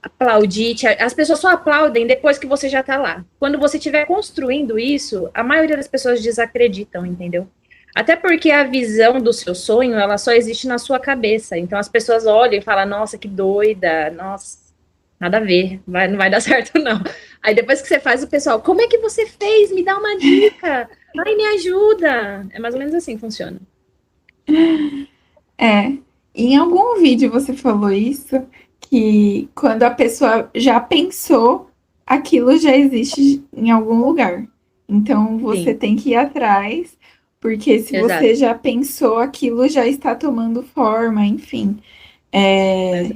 aplaudir. As pessoas só aplaudem depois que você já tá lá. Quando você estiver construindo isso, a maioria das pessoas desacreditam, entendeu? Até porque a visão do seu sonho, ela só existe na sua cabeça. Então as pessoas olham e falam, nossa, que doida, nossa, nada a ver, não vai dar certo, não. Aí depois que você faz, o pessoal, como é que você fez? Me dá uma dica. Ai, me ajuda. É mais ou menos assim que funciona. É. Em algum vídeo você falou isso, que quando a pessoa já pensou, aquilo já existe em algum lugar. Então você Sim, tem que ir atrás, porque se exato. você já pensou, aquilo já está tomando forma, enfim. É,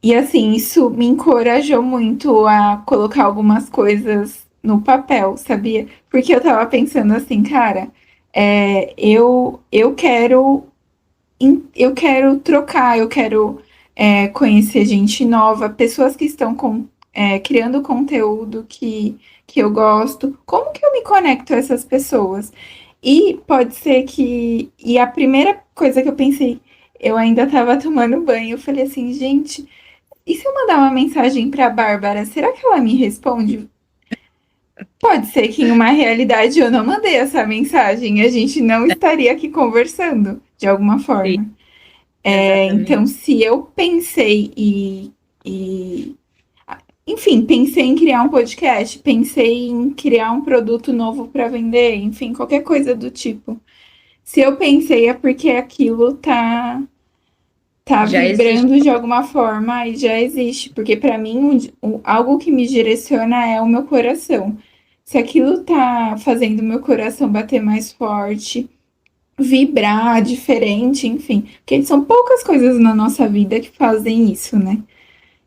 e assim, isso me encorajou muito a colocar algumas coisas no papel, sabia? Porque eu tava pensando assim, cara, eu quero trocar, eu quero conhecer gente nova, pessoas que estão criando conteúdo que eu gosto. Como que eu me conecto a essas pessoas? E pode ser que. E a primeira coisa que eu pensei, eu ainda estava tomando banho, eu falei assim, gente, e se eu mandar uma mensagem para a Bárbara, será que ela me responde? Pode ser que em uma realidade eu não mandei essa mensagem, a gente não estaria aqui conversando de alguma Sim, forma. Então, exatamente. se eu pensei enfim, pensei em criar um podcast, pensei em criar um produto novo para vender, enfim, qualquer coisa do tipo. Se eu pensei é porque aquilo tá Já existe. vibrando de alguma forma e já existe, porque para mim algo que me direciona é o meu coração. Se aquilo tá fazendo o meu coração bater mais forte, vibrar diferente, enfim, porque são poucas coisas na nossa vida que fazem isso, né?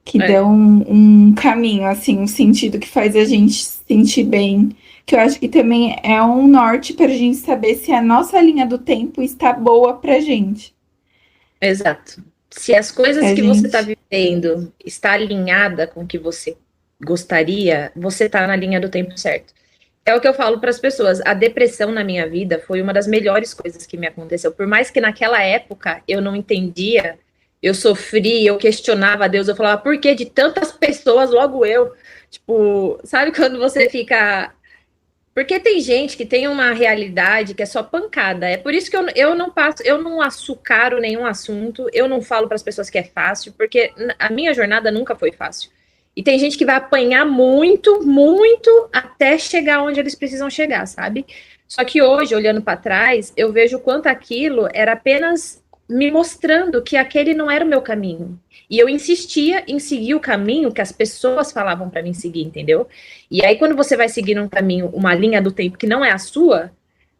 Que dão É, um caminho, assim, um sentido que faz a gente se sentir bem. Que eu acho que também é um norte para a gente saber se a nossa linha do tempo está boa pra gente. exato. Se as Se coisas a que você está gente. vivendo está alinhada com o que você gostaria, você está na linha do tempo certo. É o que eu falo para as pessoas. A depressão na minha vida foi uma das melhores coisas que me aconteceu. Por mais que naquela época eu não entendia, eu sofria, eu questionava a Deus, eu falava, por que de tantas pessoas, logo eu? Tipo, sabe quando você fica. Porque tem gente que tem uma realidade que é só pancada. É por isso que eu não passo, eu não açucaro nenhum assunto, eu não falo para as pessoas que é fácil, porque a minha jornada nunca foi fácil. E tem gente que vai apanhar muito, muito até chegar onde eles precisam chegar, sabe? Só que hoje, olhando para trás, eu vejo o quanto aquilo era apenas me mostrando que aquele não era o meu caminho. E eu insistia em seguir o caminho que as pessoas falavam para mim seguir, entendeu? E aí, quando você vai seguir um caminho, uma linha do tempo que não é a sua,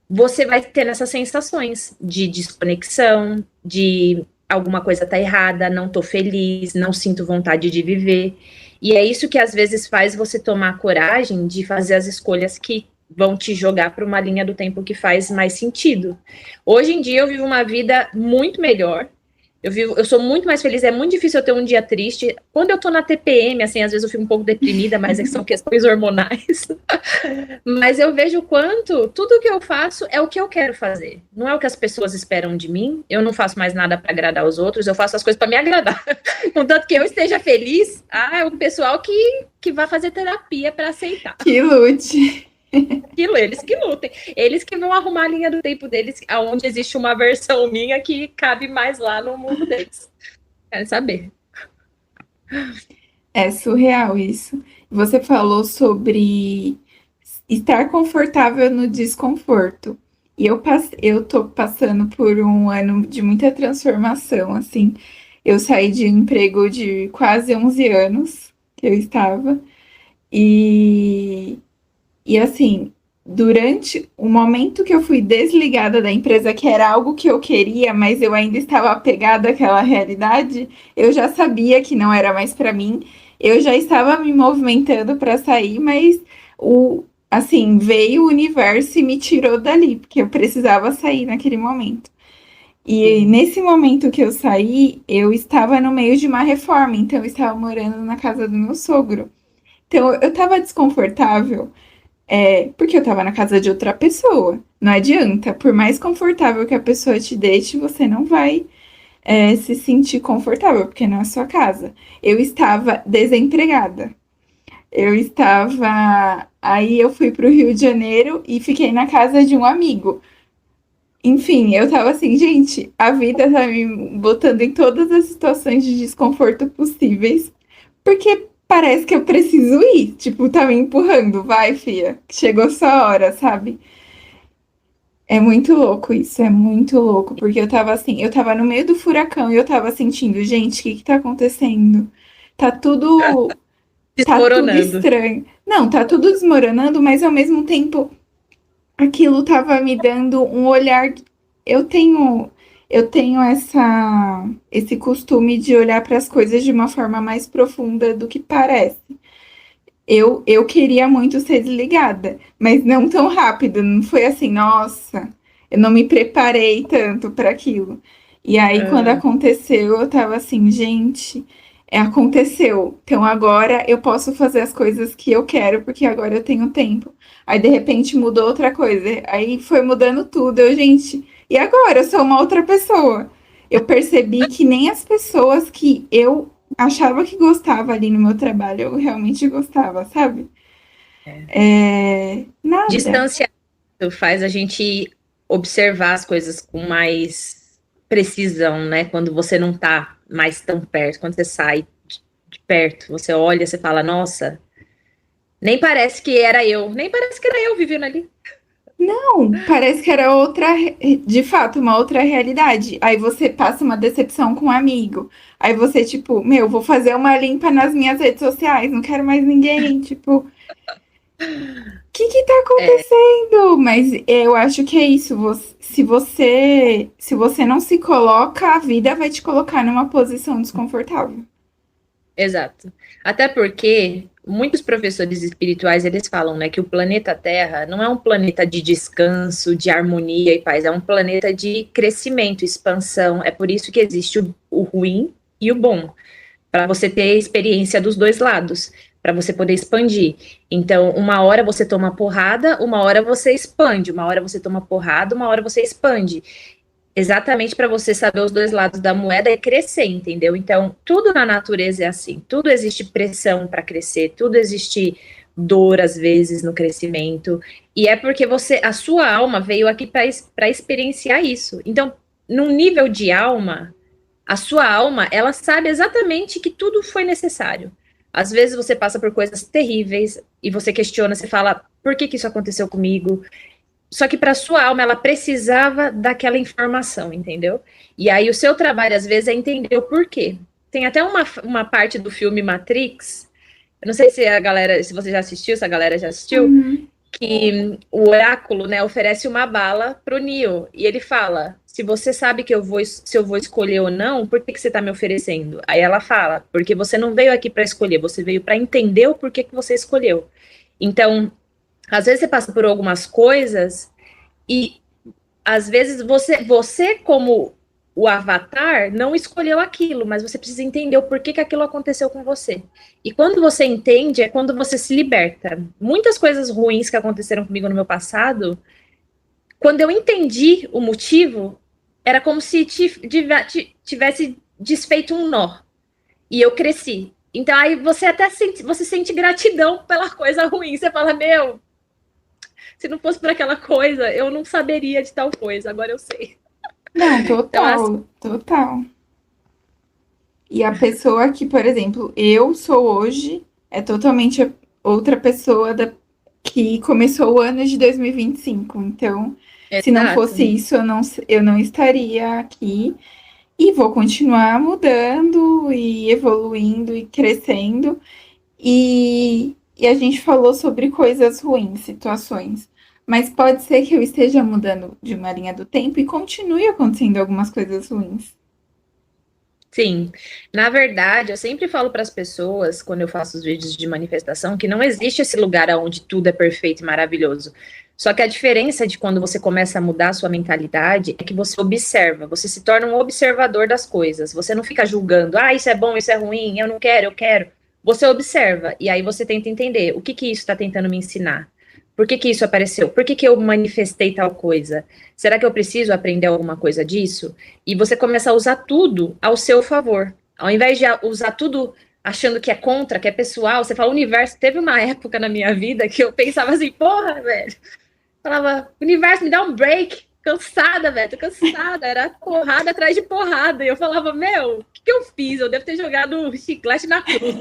você vai ter essas sensações de desconexão, de alguma coisa tá errada, não tô feliz, não sinto vontade de viver. E é isso que às vezes faz você tomar a coragem de fazer as escolhas que vão te jogar para uma linha do tempo que faz mais sentido. Hoje em dia eu vivo uma vida muito melhor. Eu sou muito mais feliz, é muito difícil eu ter um dia triste. Quando eu tô na TPM, assim, às vezes eu fico um pouco deprimida, mas são questões hormonais. Mas eu vejo o quanto tudo que eu faço é o que eu quero fazer. Não é o que as pessoas esperam de mim. Eu não faço mais nada para agradar os outros, eu faço as coisas para me agradar. Contanto que eu esteja feliz, é o pessoal que vai fazer terapia para aceitar. Que lute. Eles que lutem. Eles que vão arrumar a linha do tempo deles, onde existe uma versão minha que cabe mais lá no mundo deles. Quero saber. É surreal isso. Você falou sobre estar confortável no desconforto. E eu tô passando por um ano de muita transformação, assim. Eu saí de um emprego de quase 11 anos que eu estava. E E assim, durante o momento que eu fui desligada da empresa, que era algo que eu queria, mas eu ainda estava apegada àquela realidade, eu já sabia que não era mais para mim. Eu já estava me movimentando para sair, mas assim, veio o universo e me tirou dali, porque eu precisava sair naquele momento. E nesse momento que eu saí, eu estava no meio de uma reforma, então eu estava morando na casa do meu sogro. Então eu estava desconfortável porque eu tava na casa de outra pessoa. Não adianta, por mais confortável que a pessoa te deixe, você não vai se sentir confortável, porque não é a sua casa. Eu estava desempregada. Eu estava. Aí eu fui pro Rio de Janeiro e fiquei na casa de um amigo. Enfim, eu tava assim, gente, a vida tá me botando em todas as situações de desconforto possíveis, porque parece que eu preciso ir. Tipo, tá me empurrando. Vai, fia. Chegou sua hora, sabe? É muito louco isso, é muito louco. Porque eu tava assim, eu tava no meio do furacão e eu tava sentindo, gente, o que que tá acontecendo? Tá tudo, tá tudo Desmoronando. estranho. Não, tá tudo desmoronando, mas ao mesmo tempo aquilo tava me dando um olhar. Eu tenho, eu tenho esse costume de olhar para as coisas de uma forma mais profunda do que parece. Eu queria muito ser desligada, mas não tão rápido. Não foi assim, nossa, eu não me preparei tanto para aquilo. E aí, quando aconteceu, eu tava assim, gente, aconteceu. Então agora eu posso fazer as coisas que eu quero, porque agora eu tenho tempo. Aí, de repente, mudou outra coisa. Aí foi mudando tudo. Eu, gente, e agora? Eu sou uma outra pessoa. Eu percebi que nem as pessoas que eu achava que gostava ali no meu trabalho, eu realmente gostava, sabe? Nada. Distanciamento faz a gente observar as coisas com mais precisão, né? Quando você não tá mais tão perto, quando você sai de perto, você olha, você fala, nossa, nem parece que era eu, nem parece que era eu vivendo ali. Não, parece que era outra, de fato, uma outra realidade. Aí você passa uma decepção com um amigo. Aí você, tipo, meu, vou fazer uma limpa nas minhas redes sociais, não quero mais ninguém. Tipo, que tá É, acontecendo? Mas eu acho que é isso. Se você não se coloca, a vida vai te colocar numa posição desconfortável. exato. Até porque muitos professores espirituais, eles falam, né, que o planeta Terra não é um planeta de descanso, de harmonia e paz, é um planeta de crescimento, expansão. É por isso que existe o ruim e o bom, para você ter a experiência dos dois lados, para você poder expandir. Então, uma hora você toma porrada, uma hora você expande, uma hora você toma porrada, uma hora você expande. Exatamente para você saber os dois lados da moeda e crescer, entendeu? Então, tudo na natureza é assim, tudo existe pressão para crescer, tudo existe dor às vezes no crescimento, e é porque a sua alma veio aqui para experienciar isso. Então, num nível de alma, a sua alma, ela sabe exatamente que tudo foi necessário. Às vezes você passa por coisas terríveis e você questiona, você fala, por que que isso aconteceu comigo? só que para sua alma ela precisava daquela informação, entendeu? E aí o seu trabalho às vezes é entender o porquê. Tem até uma parte do filme Matrix, eu não sei se a galera, se você já assistiu, se a galera já assistiu, Uhum. que o oráculo, né, oferece uma bala pro Neo, e ele fala, se você sabe que se eu vou escolher ou não, por que que você tá me oferecendo? Aí ela fala, porque você não veio aqui para escolher, você veio para entender o porquê que você escolheu. Então, às vezes você passa por algumas coisas e às vezes você como o avatar não escolheu aquilo, mas você precisa entender o porquê que aquilo aconteceu com você. E quando você entende, é quando você se liberta. Muitas coisas ruins que aconteceram comigo no meu passado, quando eu entendi o motivo, era como se tivesse desfeito um nó. E eu cresci. Então aí você até sente gratidão pela coisa ruim. Você fala, meu, se não fosse por aquela coisa, eu não saberia de tal coisa, agora eu sei. Não, Então, assim, total. E a pessoa que, por exemplo, eu sou hoje, é totalmente outra pessoa que começou o ano de 2025. Então, se não exato. fosse isso, eu não estaria aqui. E vou continuar mudando e evoluindo e crescendo. E a gente falou sobre coisas ruins, situações. Mas pode ser que eu esteja mudando de uma linha do tempo e continue acontecendo algumas coisas ruins. Sim, na verdade, eu sempre falo para as pessoas, quando eu faço os vídeos de manifestação, que não existe esse lugar onde tudo é perfeito e maravilhoso. Só que a diferença de quando você começa a mudar a sua mentalidade é que você observa, você se torna um observador das coisas. Você não fica julgando, ah, isso é bom, isso é ruim, eu não quero, eu quero. Você observa, e aí você tenta entender o que que isso está tentando me ensinar. Por que que isso apareceu? Por que que eu manifestei tal coisa? Será que eu preciso aprender alguma coisa disso? E você começa a usar tudo ao seu favor. Ao invés de usar tudo achando que é contra, que é pessoal, você fala, universo. Teve uma época na minha vida que eu pensava assim, porra, velho. Falava, universo, me dá um break. Cansada, velho, tô cansada. Era porrada atrás de porrada. E eu falava, meu, o que que eu fiz? Eu devo ter jogado chiclete na cruz.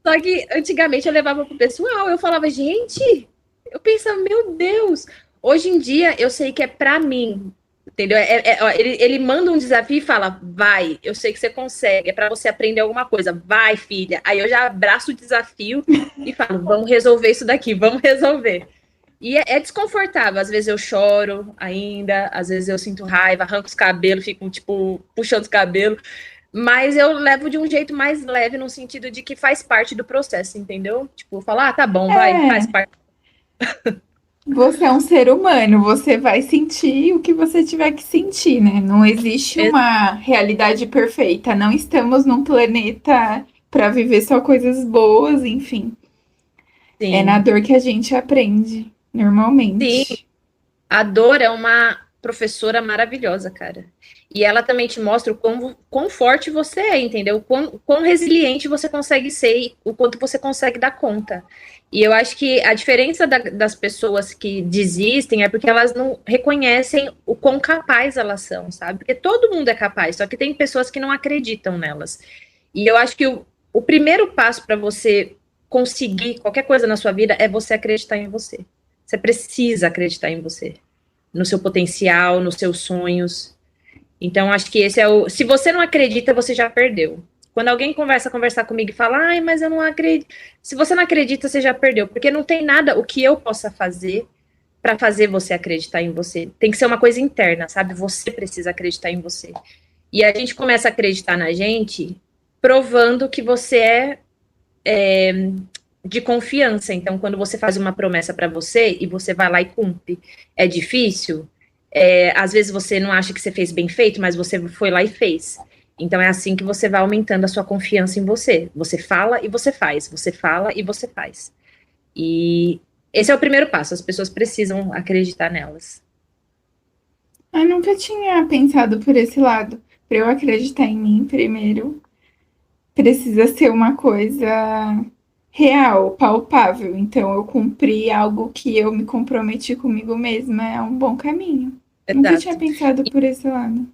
Só que antigamente eu levava pro pessoal, eu falava, gente, eu pensava, meu Deus, hoje em dia eu sei que é pra mim, entendeu? Ó, ele manda um desafio e fala, vai, eu sei que você consegue, é pra você aprender alguma coisa, vai, filha. Aí eu já abraço o desafio e falo, vamos resolver isso daqui, vamos resolver. E é desconfortável, às vezes eu choro ainda, às vezes eu sinto raiva, arranco os cabelos, fico, tipo, puxando os cabelos, mas eu levo de um jeito mais leve, no sentido de que faz parte do processo, entendeu? Tipo, falar, ah, tá bom, vai, faz É, parte. você é um ser humano, você vai sentir o que você tiver que sentir, né? Não existe uma realidade perfeita. Não estamos num planeta para viver só coisas boas, enfim. É na Sim, dor que a gente aprende, sim. normalmente. A dor é uma professora maravilhosa, cara. E ela também te mostra quão forte você é, entendeu? Quão resiliente você consegue ser e o quanto você consegue dar conta. E eu acho que a diferença das pessoas que desistem é porque elas não reconhecem o quão capaz elas são, sabe? Porque todo mundo é capaz, só que tem pessoas que não acreditam nelas. E eu acho que o primeiro passo para você conseguir qualquer coisa na sua vida é você acreditar em você. Você precisa acreditar em você, no seu potencial, nos seus sonhos. Então, acho que esse é o. Se você não acredita, você já perdeu. Quando alguém conversar comigo e fala, ai, mas eu não acredito. Se você não acredita, você já perdeu, porque não tem nada o que eu possa fazer para fazer você acreditar em você. Tem que ser uma coisa interna, sabe? Você precisa acreditar em você. E a gente começa a acreditar na gente provando que você é de confiança. Então, quando você faz uma promessa para você e você vai lá e cumpre, é difícil. Às vezes você não acha que você fez bem feito, mas você foi lá e fez. Então é assim que você vai aumentando a sua confiança em você. Você fala e você faz. Você fala e você faz. E esse é o primeiro passo. As pessoas precisam acreditar nelas. Eu nunca tinha pensado por esse lado. Para eu acreditar em mim, primeiro, precisa ser uma coisa real, palpável. Então, eu cumpri algo que eu me comprometi comigo mesma é um bom caminho. Nunca tinha Exato. pensado por esse lado.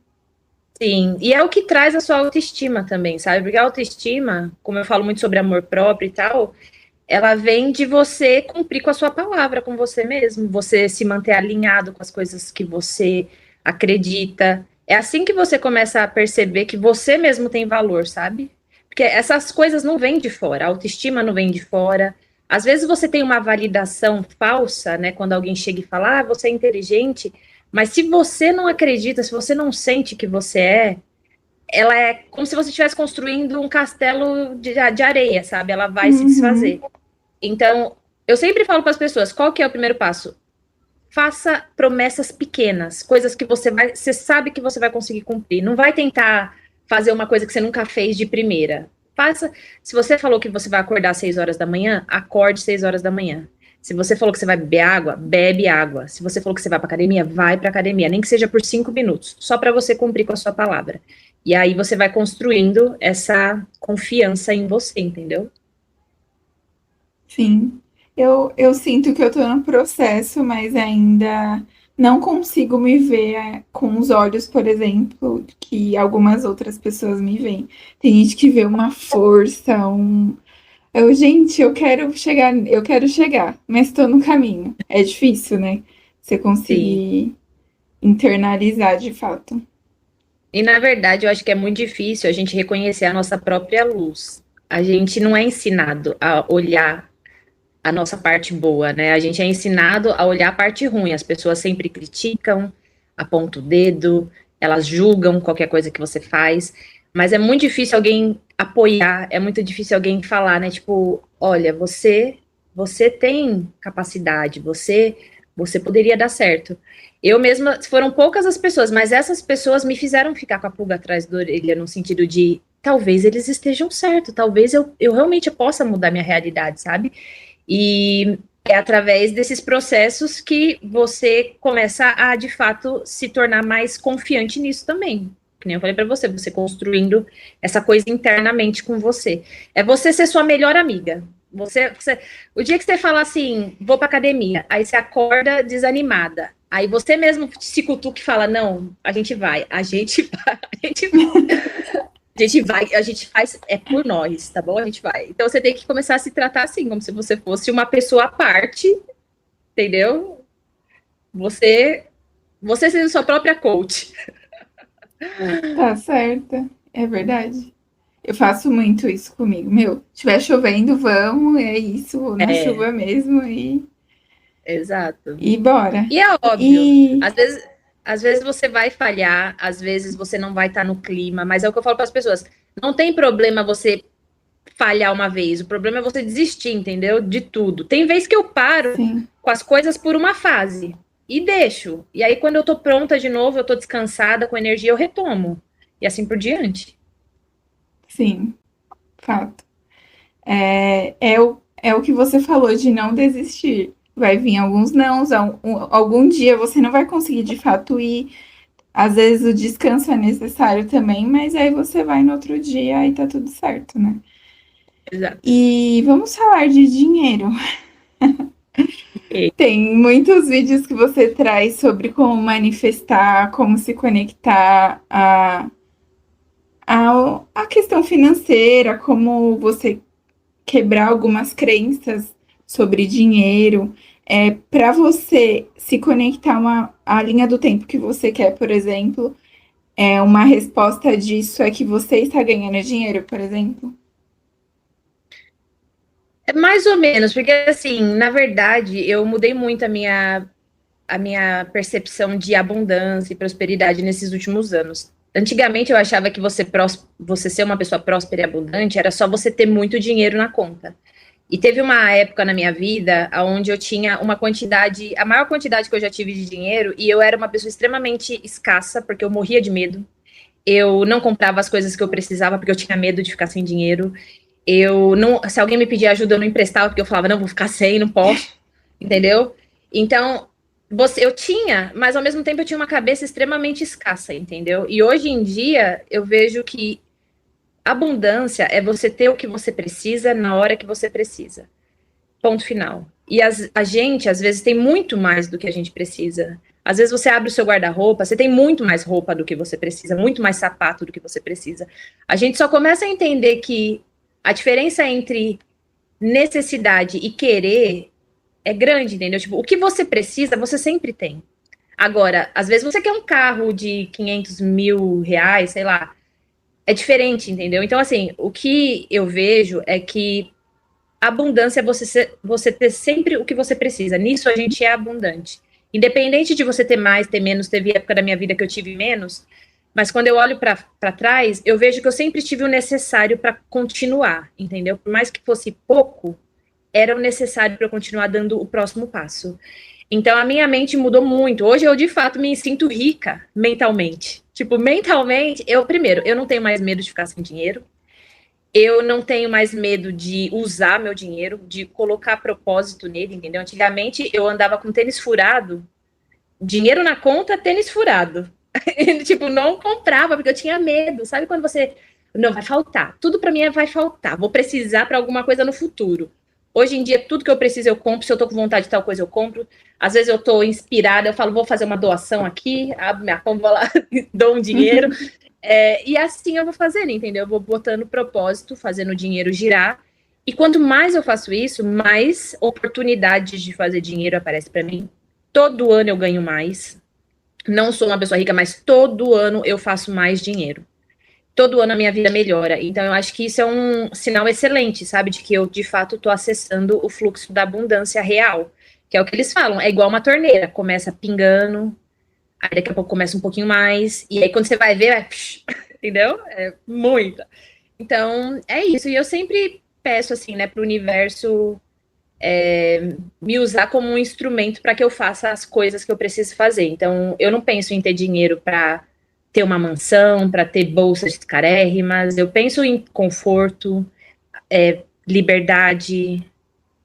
Sim, e é o que traz a sua autoestima também, sabe? Porque a autoestima, como eu falo muito sobre amor próprio e tal, ela vem de você cumprir com a sua palavra, com você mesmo, você se manter alinhado com as coisas que você acredita. É assim que você começa a perceber que você mesmo tem valor, sabe? Porque essas coisas não vêm de fora, a autoestima não vem de fora. Às vezes você tem uma validação falsa, né? Quando alguém chega e fala, você é inteligente, mas se você não acredita, se você não sente que você ela é como se você estivesse construindo um castelo de areia, sabe? Ela vai se Uhum. desfazer. Então, eu sempre falo para as pessoas, qual que é o primeiro passo? Faça promessas pequenas, coisas que você sabe que você vai conseguir cumprir. Não vai tentar fazer uma coisa que você nunca fez de primeira. Faça, se você falou que você vai acordar às 6 horas da manhã, acorde às 6 horas da manhã. Se você falou que você vai beber água, bebe água. Se você falou que você vai para academia, vai para academia, nem que seja por 5 minutos, só para você cumprir com a sua palavra. E aí você vai construindo essa confiança em você, entendeu? Sim, eu sinto que eu tô no processo, mas ainda não consigo me ver com os olhos, por exemplo, que algumas outras pessoas me veem. Tem gente que vê uma força, gente, eu quero chegar, mas estou no caminho. É difícil, né? Você Sim. conseguir internalizar de fato. E na verdade, eu acho que é muito difícil a gente reconhecer a nossa própria luz. A gente não é ensinado a olhar a nossa parte boa, né? A gente é ensinado a olhar a parte ruim. As pessoas sempre criticam, apontam o dedo, elas julgam qualquer coisa que você faz, mas é muito difícil alguém apoiar, é muito difícil alguém falar, né? Tipo, olha, você tem capacidade, você poderia dar certo. Eu mesma, foram poucas as pessoas, mas essas pessoas me fizeram ficar com a pulga atrás da orelha, no sentido de talvez eles estejam certos, talvez eu realmente possa mudar minha realidade, sabe? E é através desses processos que você começa a, de fato, se tornar mais confiante nisso também. Que nem eu falei para você, você construindo essa coisa internamente com você. É você ser sua melhor amiga. O dia que você fala assim, vou para academia, aí você acorda desanimada. Aí você mesmo se cutuca e fala, não, a gente vai, a gente vai. A gente vai, a gente faz, é por nós, tá bom? A gente vai. Então você tem que começar a se tratar assim, como se você fosse uma pessoa à parte, entendeu? Você, você sendo sua própria coach. Tá certa, é verdade. Eu faço muito isso comigo. Meu, estiver chovendo, vamos, é isso, vou na É, chuva mesmo exato. e bora. E é óbvio, E às vezes você vai falhar, às vezes você não vai estar no clima, mas é o que eu falo para as pessoas. Não tem problema você falhar uma vez, o problema é você desistir, entendeu? De tudo. Tem vez que eu paro sim, com as coisas por uma fase e deixo. E aí, quando eu tô pronta de novo, eu tô descansada, com energia, eu retomo. E assim por diante. sim, fato. É o que você falou de não desistir. Vai vir alguns nãos, algum dia você não vai conseguir de fato ir. Às vezes o descanso é necessário também, mas aí você vai no outro dia e tá tudo certo, né? Exato. E vamos falar de dinheiro. E Tem muitos vídeos que você traz sobre como manifestar, como se conectar a questão financeira, como você quebrar algumas crenças sobre dinheiro. Para você se conectar a linha do tempo que você quer, por exemplo, uma resposta disso é que você está ganhando dinheiro, por exemplo. é mais ou menos, porque assim, na verdade, eu mudei muito a minha percepção de abundância e prosperidade nesses últimos anos. Antigamente eu achava que você ser uma pessoa próspera e abundante era só você ter muito dinheiro na conta. E teve uma época na minha vida onde eu tinha uma quantidade, a maior quantidade que eu já tive de dinheiro, e eu era uma pessoa extremamente escassa, porque eu morria de medo. Eu não comprava as coisas que eu precisava, porque eu tinha medo de ficar sem dinheiro. Eu não, se alguém me pedia ajuda, eu não emprestava, porque eu falava, não, vou ficar sem, não posso, entendeu? Então, eu tinha, mas ao mesmo tempo eu tinha uma cabeça extremamente escassa, entendeu? E hoje em dia eu vejo que abundância é você ter o que você precisa na hora que você precisa. Ponto final. E a gente, às vezes, tem muito mais do que a gente precisa. Às vezes você abre o seu guarda-roupa, você tem muito mais roupa do que você precisa, muito mais sapato do que você precisa. A gente só começa a entender que a diferença entre necessidade e querer é grande, entendeu? Tipo, o que você precisa, você sempre tem. Agora, às vezes você quer um carro de 500 mil reais, sei lá, é diferente, entendeu? Então, assim, o que eu vejo é que abundância é você ter sempre o que você precisa. Nisso a gente é abundante. Independente de você ter mais, ter menos, teve época da minha vida que eu tive menos, mas quando eu olho para trás, eu vejo que eu sempre tive o necessário para continuar, entendeu? Por mais que fosse pouco, era o necessário para eu continuar dando o próximo passo. Então a minha mente mudou muito. Hoje eu de fato me sinto rica mentalmente. Tipo, mentalmente, eu não tenho mais medo de ficar sem dinheiro. Eu não tenho mais medo de usar meu dinheiro, de colocar propósito nele, entendeu? Antigamente eu andava com tênis furado, dinheiro na conta, tênis furado. Tipo, não comprava porque eu tinha medo. Sabe quando você não vai faltar? Tudo para mim vai faltar. Vou precisar para alguma coisa no futuro. Hoje em dia, tudo que eu preciso eu compro. Se eu tô com vontade de tal coisa, eu compro. Às vezes eu tô inspirada, eu falo, vou fazer uma doação aqui, abro minha conta, vou lá, dou um dinheiro. E assim eu vou fazendo, entendeu? Eu vou botando propósito, fazendo o dinheiro girar. E quanto mais eu faço isso, mais oportunidades de fazer dinheiro aparecem para mim. Todo ano eu ganho mais. Não sou uma pessoa rica, mas todo ano eu faço mais dinheiro. Todo ano a minha vida melhora. Então eu acho que isso é um sinal excelente, sabe? De que eu, de fato, estou acessando o fluxo da abundância real. Que é o que eles falam. É igual uma torneira. Começa pingando, aí daqui a pouco começa um pouquinho mais, e aí quando você vai ver, entendeu? É muita. Então, é isso. E eu sempre peço, assim, né, para o universo me usar como um instrumento para que eu faça as coisas que eu preciso fazer. Então, eu não penso em ter dinheiro para ter uma mansão, para ter bolsas carérrimas. Eu penso em conforto, liberdade,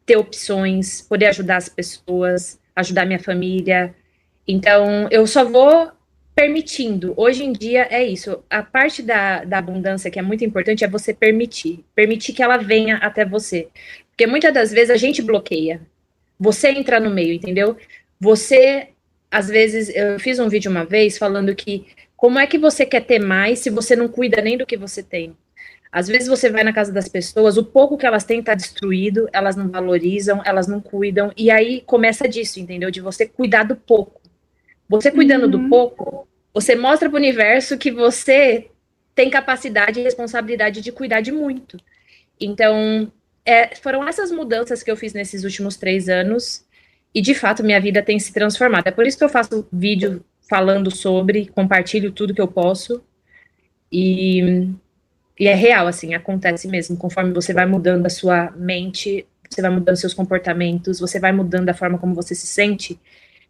ter opções, poder ajudar as pessoas, ajudar minha família. Então, eu só vou permitindo. Hoje em dia é isso. A parte da abundância que é muito importante é você permitir. Permitir que ela venha até você. Porque muitas das vezes a gente bloqueia. Você entra no meio, entendeu? Você, às vezes, eu fiz um vídeo uma vez falando que como é que você quer ter mais se você não cuida nem do que você tem? Às vezes você vai na casa das pessoas, o pouco que elas têm está destruído, elas não valorizam, elas não cuidam, e aí começa disso, entendeu? De você cuidar do pouco. Você cuidando do pouco, você mostra para o universo que você tem capacidade e responsabilidade de cuidar de muito. Então, foram essas mudanças que eu fiz nesses últimos 3 anos e, de fato, minha vida tem se transformado. É por isso que eu faço vídeo falando sobre, compartilho tudo que eu posso e é real, assim, acontece mesmo. Conforme você vai mudando a sua mente, você vai mudando seus comportamentos, você vai mudando a forma como você se sente,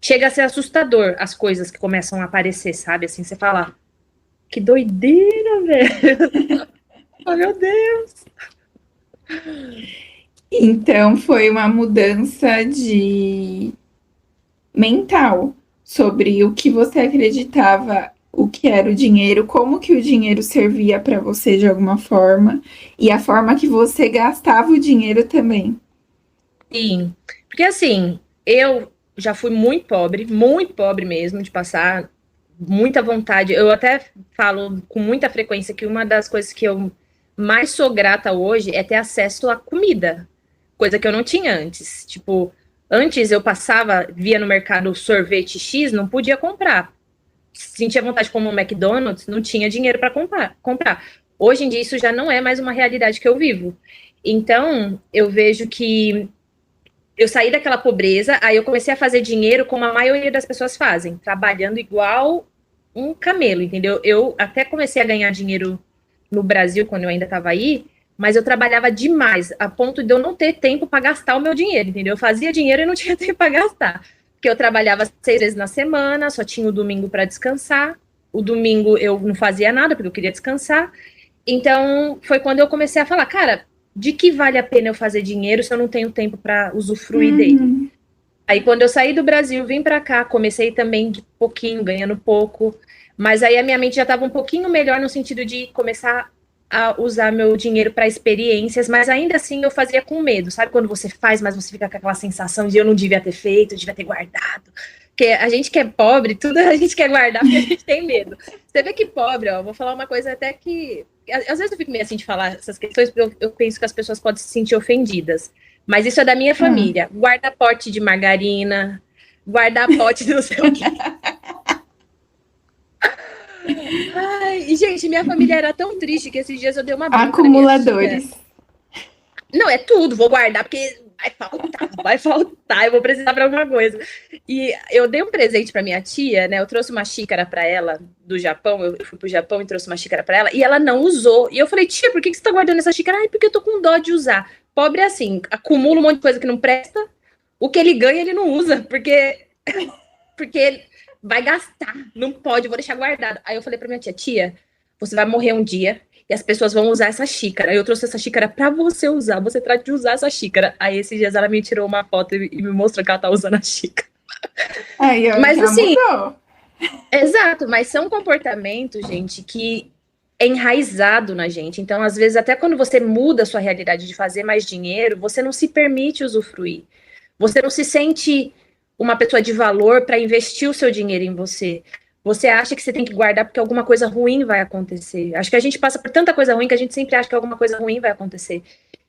chega a ser assustador as coisas que começam a aparecer, sabe? Assim, você fala, que doideira, velho. Oh, meu Deus. Então foi uma mudança de mental sobre o que você acreditava, o que era o dinheiro, como que o dinheiro servia para você de alguma forma e a forma que você gastava o dinheiro também. Sim, porque assim, eu já fui muito pobre mesmo, de passar muita vontade. Eu até falo com muita frequência que uma das coisas que eu mais sou grata hoje é ter acesso à comida, coisa que eu não tinha antes. Tipo, antes eu passava, via no mercado sorvete X, não podia comprar. Sentia vontade de comer um McDonald's, não tinha dinheiro para comprar. Hoje em dia isso já não é mais uma realidade que eu vivo. Então, eu vejo que eu saí daquela pobreza, aí eu comecei a fazer dinheiro como a maioria das pessoas fazem, trabalhando igual um camelo, entendeu? Eu até comecei a ganhar dinheiro no Brasil quando eu ainda estava aí, mas eu trabalhava demais, a ponto de eu não ter tempo para gastar o meu dinheiro, entendeu? Eu fazia dinheiro e não tinha tempo para gastar, porque eu trabalhava 6 vezes na semana, só tinha o domingo para descansar, o domingo eu não fazia nada porque eu queria descansar, então foi quando eu comecei a falar, cara, de que vale a pena eu fazer dinheiro se eu não tenho tempo para usufruir dele? Aí quando eu saí do Brasil, vim para cá, comecei também de pouquinho, ganhando pouco, mas aí a minha mente já estava um pouquinho melhor no sentido de começar a usar meu dinheiro para experiências, mas ainda assim eu fazia com medo, sabe? Quando você faz, mas você fica com aquela sensação de eu não devia ter feito, eu devia ter guardado. Porque a gente que é pobre, tudo a gente quer guardar porque a gente tem medo. Você vê que pobre, ó, vou falar uma coisa até que Às vezes eu fico meio assim de falar essas questões, porque eu penso que as pessoas podem se sentir ofendidas. Mas isso é da minha família. Guarda-pote de margarina, guarda-pote do não sei o quê. Ai, e, gente, minha família era tão triste que esses dias eu dei uma bronca na minha tia. Acumuladores. Não, é tudo, vou guardar, porque vai faltar, eu vou precisar para alguma coisa. E eu dei um presente para minha tia, né? Eu trouxe uma xícara para ela do Japão, eu fui pro Japão e trouxe uma xícara para ela, e ela não usou. E eu falei, tia, por que você tá guardando essa xícara? Ai, porque eu tô com dó de usar. Pobre é assim, acumula um monte de coisa que não presta, o que ele ganha ele não usa, porque ele vai gastar, não pode, eu vou deixar guardado. Aí eu falei pra minha tia, tia, você vai morrer um dia e as pessoas vão usar essa xícara. Eu trouxe essa xícara pra você usar, você trata de usar essa xícara. Aí esses dias ela me tirou uma foto e me mostrou que ela tá usando a xícara. Aí, ó, Mas já assim, mudou. exato, mas são comportamentos, gente, que é enraizado na gente. Então, às vezes, até quando você muda a sua realidade de fazer mais dinheiro, você não se permite usufruir. Você não se sente uma pessoa de valor para investir o seu dinheiro em você. Você acha que você tem que guardar porque alguma coisa ruim vai acontecer. Acho que a gente passa por tanta coisa ruim que a gente sempre acha que alguma coisa ruim vai acontecer.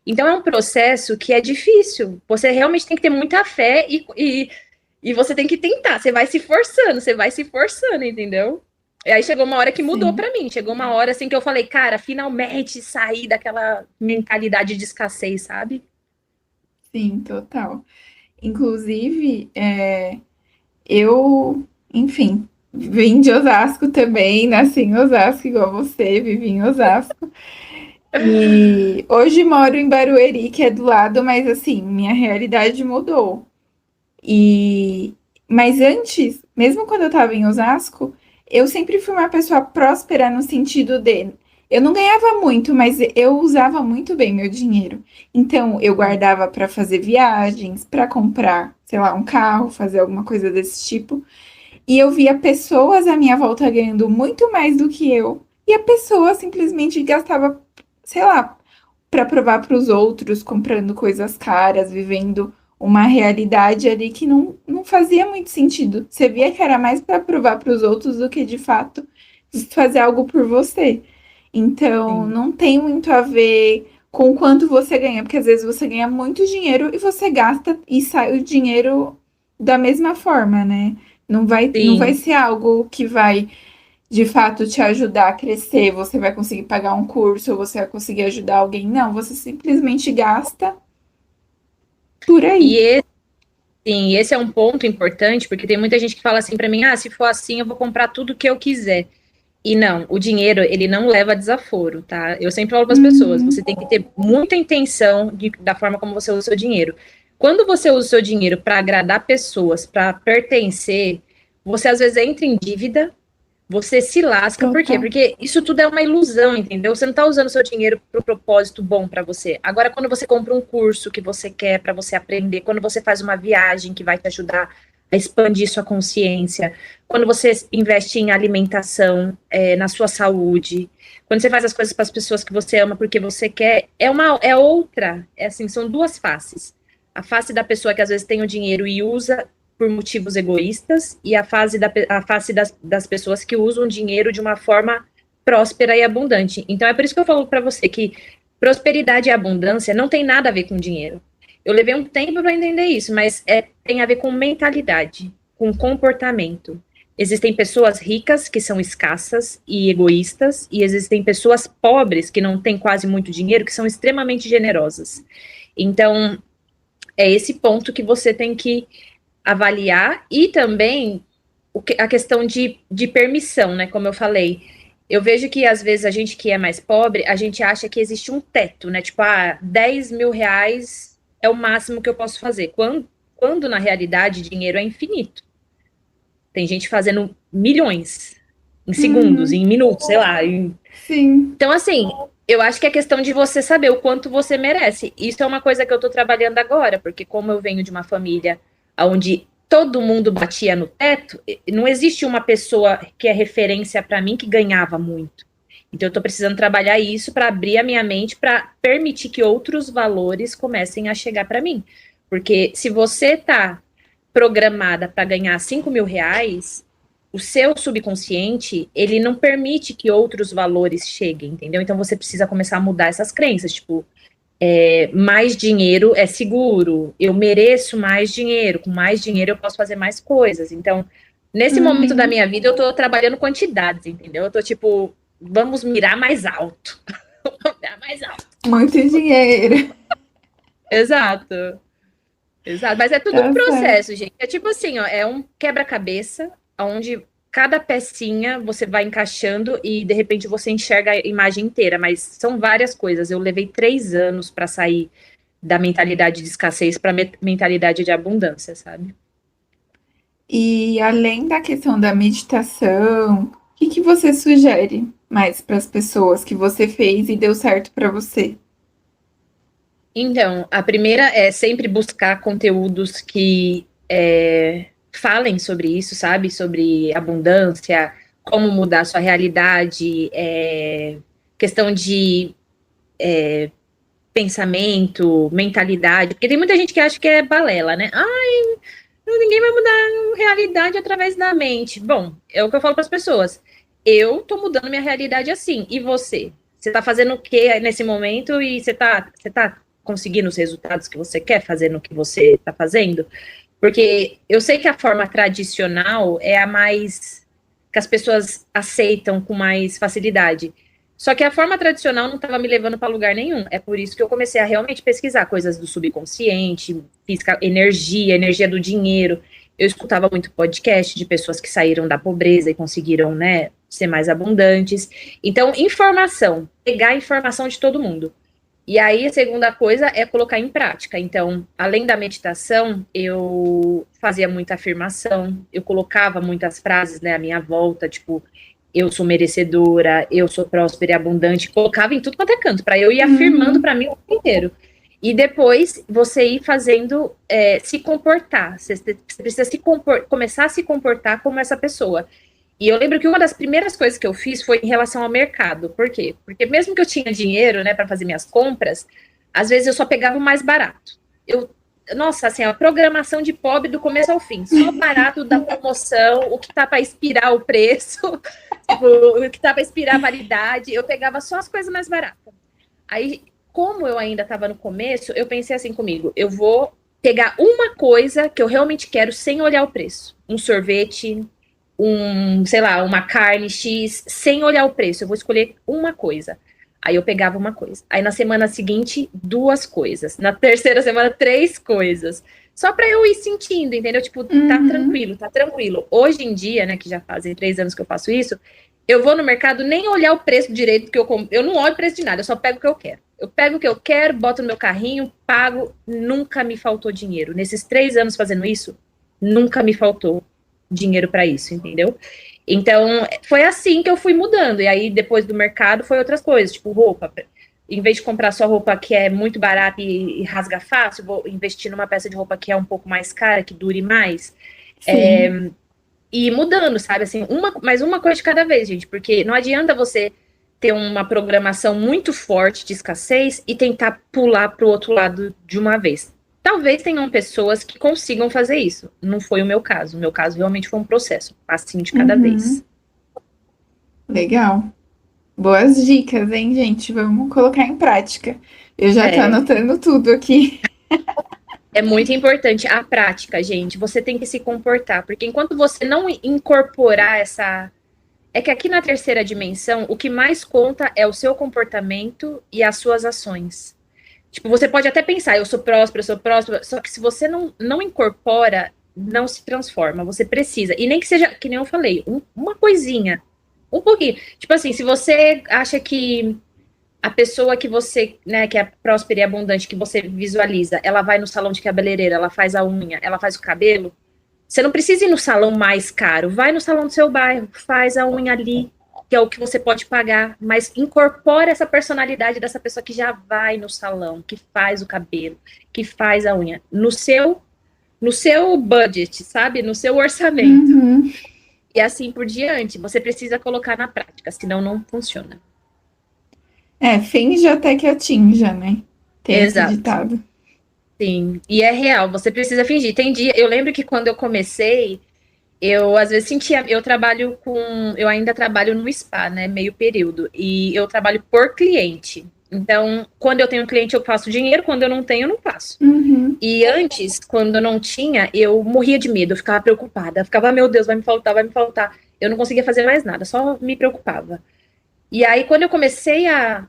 Então, é um processo que é difícil. Você realmente tem que ter muita fé e você tem que tentar. Você vai se forçando, entendeu? E aí chegou uma hora que mudou Sim. para mim. Chegou uma hora assim que eu falei, cara, finalmente saí daquela mentalidade de escassez, sabe? Sim, total. Inclusive, eu, enfim, vim de Osasco também, nasci em Osasco, igual você, vivi em Osasco. E hoje moro em Barueri, que é do lado, mas assim, minha realidade mudou. E mas antes, mesmo quando eu estava em Osasco, eu sempre fui uma pessoa próspera no sentido de eu não ganhava muito, mas eu usava muito bem meu dinheiro. Então, eu guardava para fazer viagens, para comprar, sei lá, um carro, fazer alguma coisa desse tipo. E eu via pessoas à minha volta ganhando muito mais do que eu, e a pessoa simplesmente gastava, sei lá, para provar para os outros, comprando coisas caras, vivendo uma realidade ali que não fazia muito sentido. Você via que era mais para provar para os outros do que de fato fazer algo por você. Então, Sim. não tem muito a ver com o quanto você ganha, porque às vezes você ganha muito dinheiro e você gasta e sai o dinheiro da mesma forma, né? Não vai Sim. ser algo que vai de fato te ajudar a crescer, você vai conseguir pagar um curso, ou você vai conseguir ajudar alguém. Não, você simplesmente gasta por E aí. esse é um ponto importante, porque tem muita gente que fala assim para mim, se for assim, eu vou comprar tudo que eu quiser. E não, o dinheiro, ele não leva a desaforo, tá? Eu sempre falo para as pessoas, você Uhum, tem que ter muita intenção da forma como você usa o seu dinheiro. Quando você usa o seu dinheiro para agradar pessoas, para pertencer, você às vezes entra em dívida, você se lasca, por quê? total. Porque isso tudo é uma ilusão, entendeu? Você não está usando o seu dinheiro para o propósito bom para você. Agora, quando você compra um curso que você quer para você aprender, quando você faz uma viagem que vai te ajudar a expandir sua consciência, quando você investe em alimentação, na sua saúde, quando você faz as coisas para as pessoas que você ama porque você quer, é outra, assim, são duas faces. A face da pessoa que às vezes tem o dinheiro e usa por motivos egoístas e a face das pessoas que usam dinheiro de uma forma próspera e abundante. Então é por isso que eu falo para você que prosperidade e abundância não tem nada a ver com dinheiro. Eu levei um tempo para entender isso, mas tem a ver com mentalidade, com comportamento. Existem pessoas ricas que são escassas e egoístas, e existem pessoas pobres que não têm quase muito dinheiro, que são extremamente generosas. Então, é esse ponto que você tem que avaliar e também a questão de permissão, né? Como eu falei, eu vejo que às vezes a gente que é mais pobre, a gente acha que existe um teto, né? Tipo, 10 mil reais é o máximo que eu posso fazer. Quando na realidade dinheiro é infinito. Tem gente fazendo milhões em segundos, Uhum, em minutos, sei lá. sim, Então, assim, eu acho que é questão de você saber o quanto você merece. Isso é uma coisa que eu tô trabalhando agora, porque como eu venho de uma família onde todo mundo batia no teto, não existe uma pessoa que é referência para mim que ganhava muito. Então, eu tô precisando trabalhar isso para abrir a minha mente, para permitir que outros valores comecem a chegar para mim. Porque se você tá programada para ganhar 5 mil reais, o seu subconsciente, ele não permite que outros valores cheguem, entendeu? Então você precisa começar a mudar essas crenças, tipo, mais dinheiro é seguro, eu mereço mais dinheiro, com mais dinheiro eu posso fazer mais coisas. Então, nesse momento da Uhum. minha vida, eu tô trabalhando quantidades, entendeu? Eu tô tipo, vamos mirar mais alto. Vamos mirar mais alto. Muito dinheiro. Exato. Exato, mas é tudo um Tá certo. processo, gente. É tipo assim, ó, é um quebra-cabeça, onde cada pecinha você vai encaixando e de repente você enxerga a imagem inteira, mas são várias coisas. Eu levei 3 anos para sair da mentalidade de escassez para mentalidade de abundância, sabe? E além da questão da meditação, o que que você sugere mais para as pessoas que você fez e deu certo para você? Então, a primeira é sempre buscar conteúdos que falem sobre isso, sabe? Sobre abundância, como mudar a sua realidade, questão de pensamento, mentalidade, porque tem muita gente que acha que é balela, né? Ai, ninguém vai mudar a realidade através da mente. Bom, é o que eu falo para as pessoas. Eu tô mudando minha realidade assim. E você? Você tá fazendo o que nesse momento e você tá conseguindo os resultados que você quer fazer no que você tá fazendo? Porque eu sei que a forma tradicional é a mais que as pessoas aceitam com mais facilidade. Só que a forma tradicional não estava me levando para lugar nenhum. É por isso que eu comecei a realmente pesquisar coisas do subconsciente, física, energia do dinheiro. Eu escutava muito podcast de pessoas que saíram da pobreza e conseguiram, né, ser mais abundantes. Então, informação, pegar a informação de todo mundo. E aí, a segunda coisa é colocar em prática. Então, além da meditação, eu fazia muita afirmação, eu colocava muitas frases, né, à minha volta, tipo, eu sou merecedora, eu sou próspera e abundante, colocava em tudo quanto é canto, para eu ir afirmando Uhum. para mim o tempo inteiro. E depois você ir fazendo, se comportar. Você precisa começar a se comportar como essa pessoa. E eu lembro que uma das primeiras coisas que eu fiz foi em relação ao mercado. Por quê? Porque mesmo que eu tinha dinheiro, né, para fazer minhas compras, às vezes eu só pegava o mais barato. Nossa, assim, a programação de pobre do começo ao fim, só barato da promoção, o que tá para expirar o preço, tipo, o que tá para expirar a validade, eu pegava só as coisas mais baratas. Aí, como eu ainda estava no começo, eu pensei assim comigo, eu vou pegar uma coisa que eu realmente quero sem olhar o preço. Um sorvete, sei lá, uma carne X, sem olhar o preço. Eu vou escolher uma coisa. Aí eu pegava uma coisa. Aí na semana seguinte, 2 coisas. Na terceira semana, 3 coisas. Só para eu ir sentindo, entendeu? Tipo, tá Uhum. tranquilo, tá tranquilo. Hoje em dia, né, que já fazem 3 anos que eu faço isso, eu vou no mercado nem olhar o preço direito que eu compro. Eu não olho o preço de nada, eu só pego o que eu quero. Eu pego o que eu quero, boto no meu carrinho, pago. Nunca me faltou dinheiro. Nesses 3 anos fazendo isso, nunca me faltou dinheiro para isso, entendeu? Então, foi assim que eu fui mudando. E aí, depois do mercado, foi outras coisas, tipo roupa. Em vez de comprar só roupa que é muito barata e rasga fácil, vou investir numa peça de roupa que é um pouco mais cara, que dure mais. Sim. E ir mudando, sabe? Assim, mais uma coisa de cada vez, gente, porque não adianta você ter uma programação muito forte de escassez e tentar pular para o outro lado de uma vez. Talvez tenham pessoas que consigam fazer isso. Não foi o meu caso. O meu caso realmente foi um processo, passinho de cada vez. Uhum. Legal. Boas dicas, hein, gente? Vamos colocar em prática. Eu já tô É, anotando tudo aqui. é muito importante a prática, gente. Você tem que se comportar, porque enquanto você não incorporar essa. É que aqui na terceira dimensão, o que mais conta é o seu comportamento e as suas ações. Tipo, você pode até pensar, eu sou próspera, só que se você não incorpora, não se transforma. Você precisa. E nem que seja, que nem eu falei, uma coisinha. Um pouquinho. Tipo assim, se você acha que a pessoa que você, né, que é próspera e abundante, que você visualiza, ela vai no salão de cabeleireiro, ela faz a unha, ela faz o cabelo, você não precisa ir no salão mais caro, vai no salão do seu bairro, faz a unha ali, que é o que você pode pagar, mas incorpora essa personalidade dessa pessoa que já vai no salão, que faz o cabelo, que faz a unha, no seu budget, sabe? No seu orçamento. Uhum. E assim por diante, você precisa colocar na prática, senão não funciona. É, finge até que atinja, né? Tem esse Exato. ditado. Sim, e é real, você precisa fingir. Tem dia, eu lembro que quando eu comecei, Eu às vezes sentia, eu ainda trabalho no spa, né, meio período, e eu trabalho por cliente. Então, quando eu tenho cliente, eu faço dinheiro, quando eu não tenho, eu não faço. Uhum. E antes, quando eu não tinha, eu morria de medo, eu ficava preocupada, eu ficava, meu Deus, vai me faltar, vai me faltar. Eu não conseguia fazer mais nada, só me preocupava. E aí, quando eu comecei a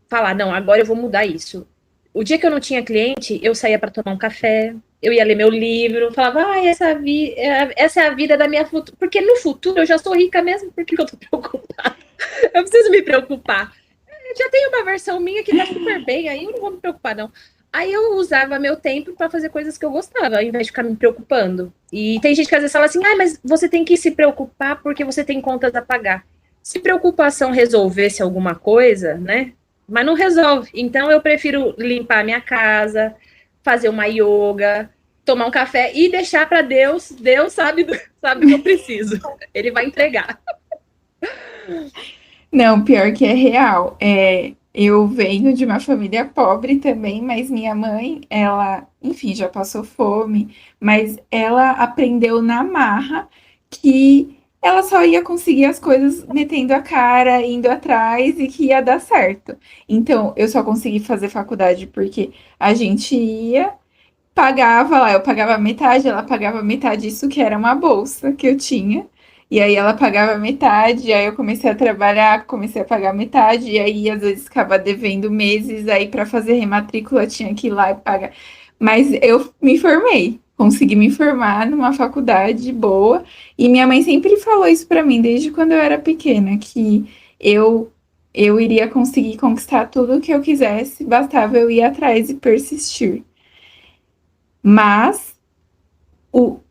falar, não, agora eu vou mudar isso. O dia que eu não tinha cliente, eu saía para tomar um café, eu ia ler meu livro, falava, essa é a vida da minha futuro. Porque no futuro eu já sou rica mesmo, por que eu tô preocupada? Eu preciso me preocupar. Eu já tenho uma versão minha que tá super bem, aí eu não vou me preocupar, não. Aí eu usava meu tempo para fazer coisas que eu gostava, ao invés de ficar me preocupando. E tem gente que às vezes fala assim, mas você tem que se preocupar porque você tem contas a pagar. Se preocupação resolvesse alguma coisa, né? Mas não resolve. Então eu prefiro limpar minha casa, fazer uma yoga, tomar um café e deixar para Deus. Deus sabe o que eu preciso. Ele vai entregar. Não, pior que é real. Eu venho de uma família pobre também, mas minha mãe, ela, enfim, já passou fome, mas ela aprendeu na marra que ela só ia conseguir as coisas metendo a cara, indo atrás e que ia dar certo. Então, eu só consegui fazer faculdade porque a gente ia, pagava lá, eu pagava metade, ela pagava metade, isso que era uma bolsa que eu tinha. E aí ela pagava metade, aí eu comecei a trabalhar, comecei a pagar metade, e aí às vezes ficava devendo meses, aí para fazer rematrícula tinha que ir lá e pagar. Mas eu me formei, consegui me formar numa faculdade boa, e minha mãe sempre falou isso para mim desde quando eu era pequena, que eu eu iria conseguir conquistar tudo o que eu quisesse, bastava eu ir atrás e persistir. Mas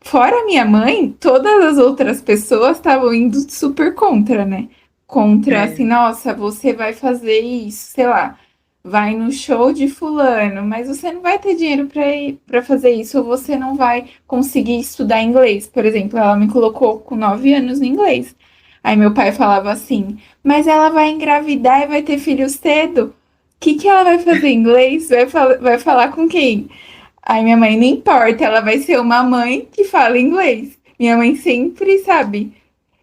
fora minha mãe, todas as outras pessoas estavam indo super contra, né? Contra, É, assim, nossa, você vai fazer isso, sei lá, vai no show de fulano, mas você não vai ter dinheiro para fazer isso, ou você não vai conseguir estudar inglês. Por exemplo, ela me colocou com 9 anos no inglês. Aí meu pai falava assim, mas ela vai engravidar e vai ter filho cedo. O que que ela vai fazer em inglês? Vai falar com quem? Ai, minha mãe, não importa, ela vai ser uma mãe que fala inglês. Minha mãe sempre sabe.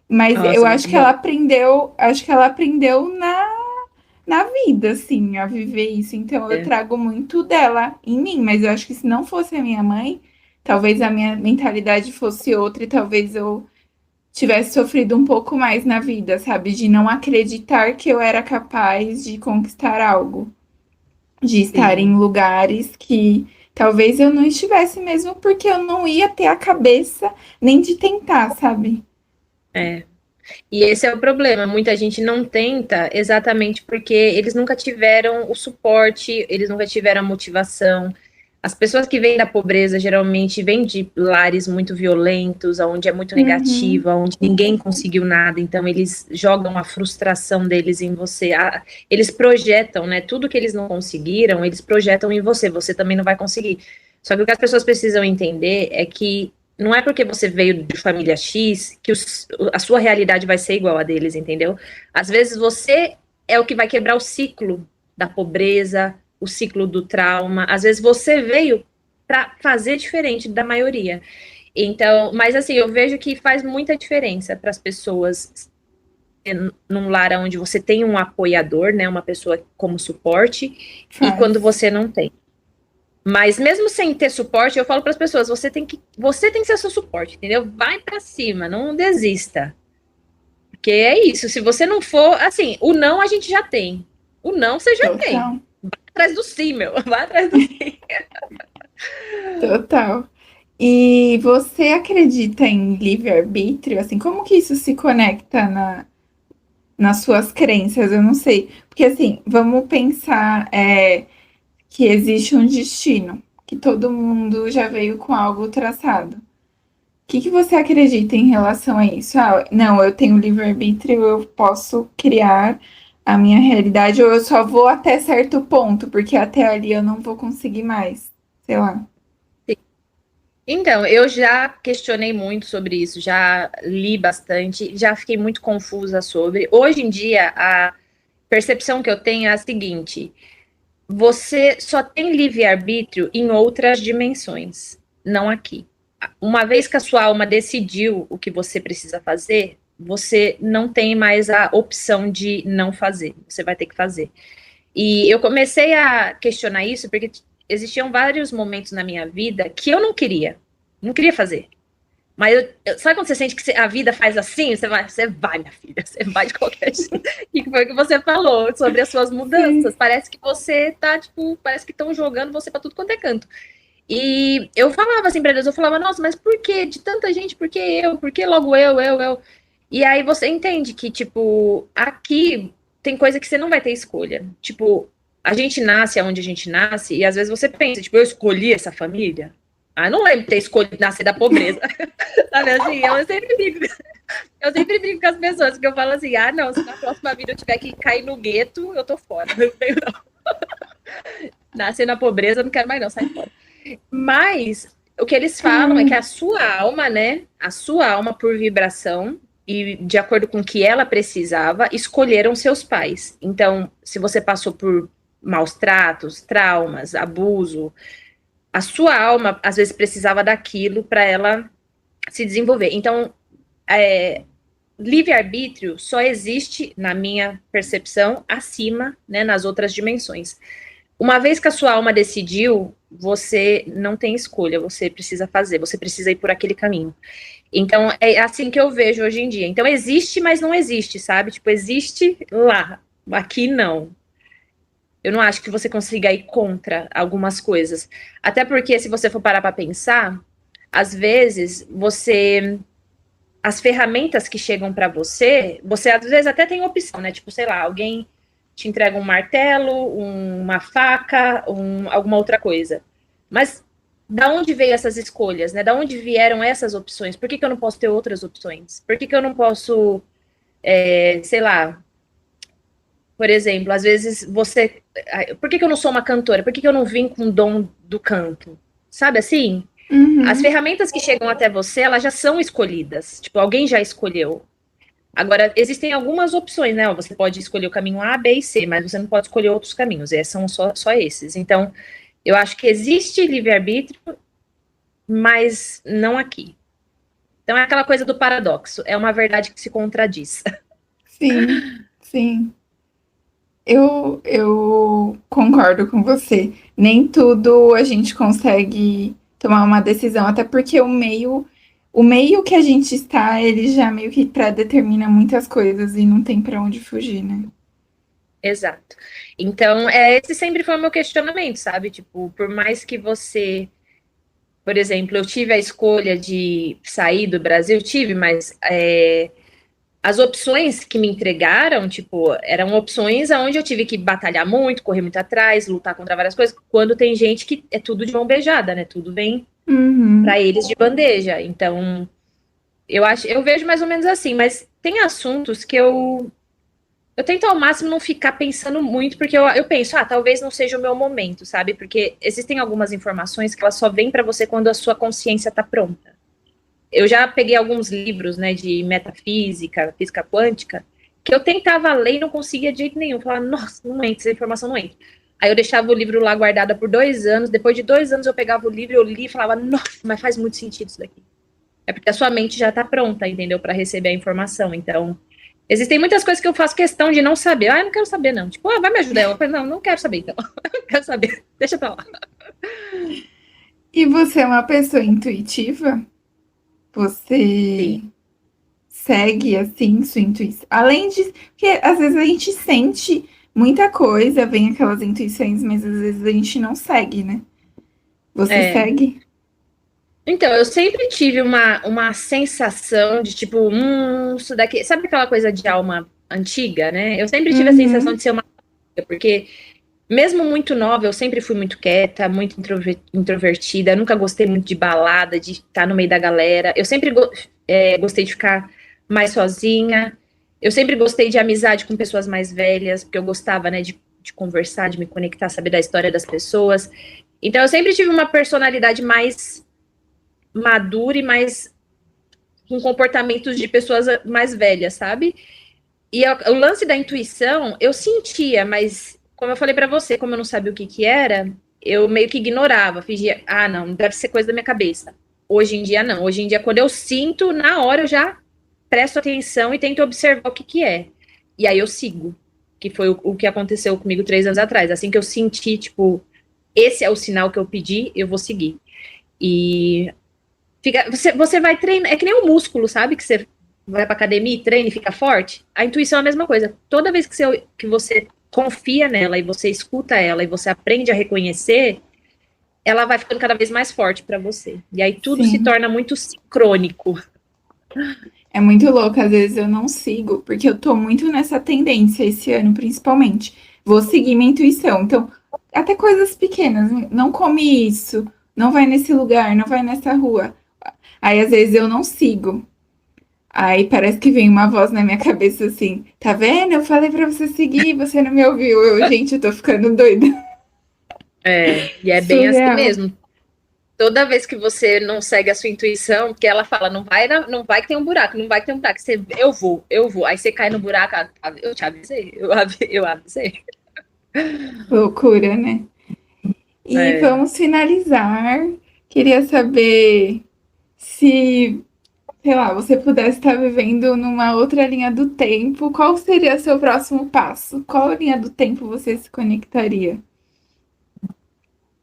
Mas eu nossa, acho muito que ela bom. aprendeu, acho que ela aprendeu na vida, assim, a viver isso. Então eu É, trago muito dela em mim, mas eu acho que se não fosse a minha mãe, talvez a minha mentalidade fosse outra e talvez eu tivesse sofrido um pouco mais na vida, sabe? De não acreditar que eu era capaz de conquistar algo, de estar em sim. lugares que talvez eu não estivesse mesmo, porque eu não ia ter a cabeça nem de tentar, sabe? É. E esse é o problema. Muita gente não tenta exatamente porque eles nunca tiveram o suporte, eles nunca tiveram a motivação. As pessoas que vêm da pobreza geralmente vêm de lares muito violentos, onde é muito Uhum, negativa, onde ninguém conseguiu nada, então eles jogam a frustração deles em você. Eles projetam, né? Tudo que eles não conseguiram, eles projetam em você. Você também não vai conseguir. Só que o que as pessoas precisam entender é que não é porque você veio de família X que a sua realidade vai ser igual a deles, entendeu? Às vezes você é o que vai quebrar o ciclo da pobreza, o ciclo do trauma. Às vezes você veio para fazer diferente da maioria. Então, mas assim, eu vejo que faz muita diferença para as pessoas num lar onde você tem um apoiador, né, uma pessoa como suporte, e quando faz. você não tem. Mas mesmo sem ter suporte, eu falo para as pessoas, você tem que ser seu suporte, entendeu? Vai para cima, não desista. Porque é isso, se você não for, assim, o não a gente já tem. O não você já tem. Total, Atrás do sim, meu. Vai atrás do sim. total. E você acredita em livre-arbítrio? Assim, como que isso se conecta nas suas crenças? Eu não sei. Porque, assim, vamos pensar que existe um destino, que todo mundo já veio com algo traçado. Que você acredita em relação a isso? Ah, não, eu tenho livre-arbítrio, eu posso criar a minha realidade, ou eu só vou até certo ponto, porque até ali eu não vou conseguir mais. Sei lá. Então, eu já questionei muito sobre isso, já li bastante, já fiquei muito confusa sobre. Hoje em dia, a percepção que eu tenho é a seguinte: você só tem livre-arbítrio em outras dimensões, não aqui. uma vez que a sua alma decidiu o que você precisa fazer, você não tem mais a opção de não fazer. Você vai ter que fazer. E eu comecei a questionar isso porque existiam vários momentos na minha vida que eu não queria fazer. Mas sabe quando você sente que a vida faz assim? Você vai, minha filha, você vai de qualquer jeito. E foi o que você falou sobre as suas mudanças. Sim. Parece que você tá, tipo, parece que estão jogando você para tudo quanto é canto. E eu falava assim pra eles, eu falava, nossa, mas por que de tanta gente? Por que eu? Por que logo eu? E aí você entende que, tipo, aqui tem coisa que você não vai ter escolha. Tipo, a gente nasce onde a gente nasce, e às vezes você pensa, tipo, eu escolhi essa família? Ah, eu não lembro de ter escolhido nascer da pobreza. Sabe assim, eu sempre brinco com as pessoas, que eu falo assim, ah, não, se na próxima vida eu tiver que cair no gueto, eu tô fora. Não. Nascer na pobreza, eu não quero mais não, sai fora. Mas o que eles falam é que a sua alma, né? A sua alma, por vibração, e de acordo com o que ela precisava, escolheram seus pais. Então, se você passou por maus tratos, traumas, abuso, a sua alma, às vezes, precisava daquilo para ela se desenvolver. Então, livre-arbítrio só existe, na minha percepção, acima, né, nas outras dimensões. Uma vez que a sua alma decidiu, você não tem escolha, você precisa fazer, você precisa ir por aquele caminho. Então, é assim que eu vejo hoje em dia. Então, existe, mas não existe, sabe? Tipo, existe lá, aqui não. Eu não acho que você consiga ir contra algumas coisas. Até porque, se você for parar para pensar, às vezes, as ferramentas que chegam para você às vezes até tem opção, né? Tipo, sei lá, alguém te entrega um martelo, uma faca, alguma outra coisa. Mas da onde veio essas escolhas, né? Da onde vieram essas opções? Por que eu não posso ter outras opções? Por que eu não posso, sei lá, por exemplo, às vezes você... Por que eu não sou uma cantora? Por que eu não vim com o dom do canto? Sabe assim? As ferramentas que chegam até você, elas já são escolhidas. Tipo, alguém já escolheu. Agora, existem algumas opções, né? Você pode escolher o caminho A, B e C, mas você não pode escolher outros caminhos. São só esses. Então, eu acho que existe livre-arbítrio, mas não aqui. Então, é aquela coisa do paradoxo. É uma verdade que se contradiz. Sim, sim. Eu concordo com você. Nem tudo a gente consegue tomar uma decisão, até porque o meio que a gente está, ele já meio que predetermina muitas coisas e não tem para onde fugir, né? Exato. Então, esse sempre foi o meu questionamento, sabe? Tipo, por mais que você... Por exemplo, eu tive a escolha de sair do Brasil, mas as opções que me entregaram, tipo, eram opções onde eu tive que batalhar muito, correr muito atrás, lutar contra várias coisas, quando tem gente que é tudo de mão beijada, né? Tudo vem para eles de bandeja. Então, eu vejo mais ou menos assim, mas tem assuntos que eu tento ao máximo não ficar pensando muito, porque eu penso, talvez não seja o meu momento, sabe? Porque existem algumas informações que elas só vêm para você quando a sua consciência está pronta. Eu já peguei alguns livros, né, de metafísica, física quântica, que eu tentava ler e não conseguia de jeito nenhum. Eu falava, nossa, não entra, essa informação não entra. Aí eu deixava o livro lá guardado por 2 anos, depois de 2 anos eu pegava o livro, eu li e falava, nossa, mas faz muito sentido isso daqui. É porque a sua mente já está pronta, entendeu, para receber a informação. Então, existem muitas coisas que eu faço questão de não saber. Eu não quero saber, não. Tipo, vai me ajudar. Eu falei, não quero saber, então. Não quero saber. Deixa pra lá. E você é uma pessoa intuitiva? Você Sim. segue assim sua intuição? Além de. Porque às vezes a gente sente muita coisa, vem aquelas intuições, mas às vezes a gente não segue, né? Você É. segue? Então, eu sempre tive uma sensação de tipo, isso daqui. Sabe aquela coisa de alma antiga, né? Eu sempre tive a sensação de ser uma amiga, porque mesmo muito nova, eu sempre fui muito quieta, muito introvertida, nunca gostei muito de balada, de estar no meio da galera. Eu sempre gostei de ficar mais sozinha. Eu sempre gostei de amizade com pessoas mais velhas, porque eu gostava, né, de conversar, de me conectar, saber da história das pessoas. Então, eu sempre tive uma personalidade mais madura e mais com comportamentos de pessoas mais velhas, sabe? E o lance da intuição, eu sentia, mas como eu falei pra você, como eu não sabia o que era, eu meio que ignorava, fingia, não, deve ser coisa da minha cabeça. Hoje em dia, não. Hoje em dia, quando eu sinto, na hora eu já presto atenção e tento observar o que que é. E aí eu sigo, que foi o que aconteceu comigo 3 anos atrás. Assim que eu senti, tipo, esse é o sinal que eu pedi, eu vou seguir. E você vai treinar, é que nem um músculo, sabe? Que você vai pra academia e treina e fica forte. A intuição é a mesma coisa. Toda vez que você confia nela e você escuta ela e você aprende a reconhecer, ela vai ficando cada vez mais forte para você. E aí tudo se Sim. torna muito sincrônico. É muito louco, às vezes eu não sigo, porque eu tô muito nessa tendência esse ano, principalmente. Vou seguir minha intuição. Então, até coisas pequenas, não come isso, não vai nesse lugar, não vai nessa rua. Aí, às vezes, eu não sigo. Aí parece que vem uma voz na minha cabeça assim, tá vendo? Eu falei pra você seguir, você não me ouviu. Gente, eu tô ficando doida. E é bem assim Surreal. mesmo. Toda vez que você não segue a sua intuição, porque ela fala, não vai que tem um buraco, não vai que tem um buraco. Você, eu vou. Aí você cai no buraco, eu te avisei, eu avisei. Loucura, né? E vamos finalizar. Queria saber se, sei lá, você pudesse estar vivendo numa outra linha do tempo, qual seria seu próximo passo? Qual linha do tempo você se conectaria?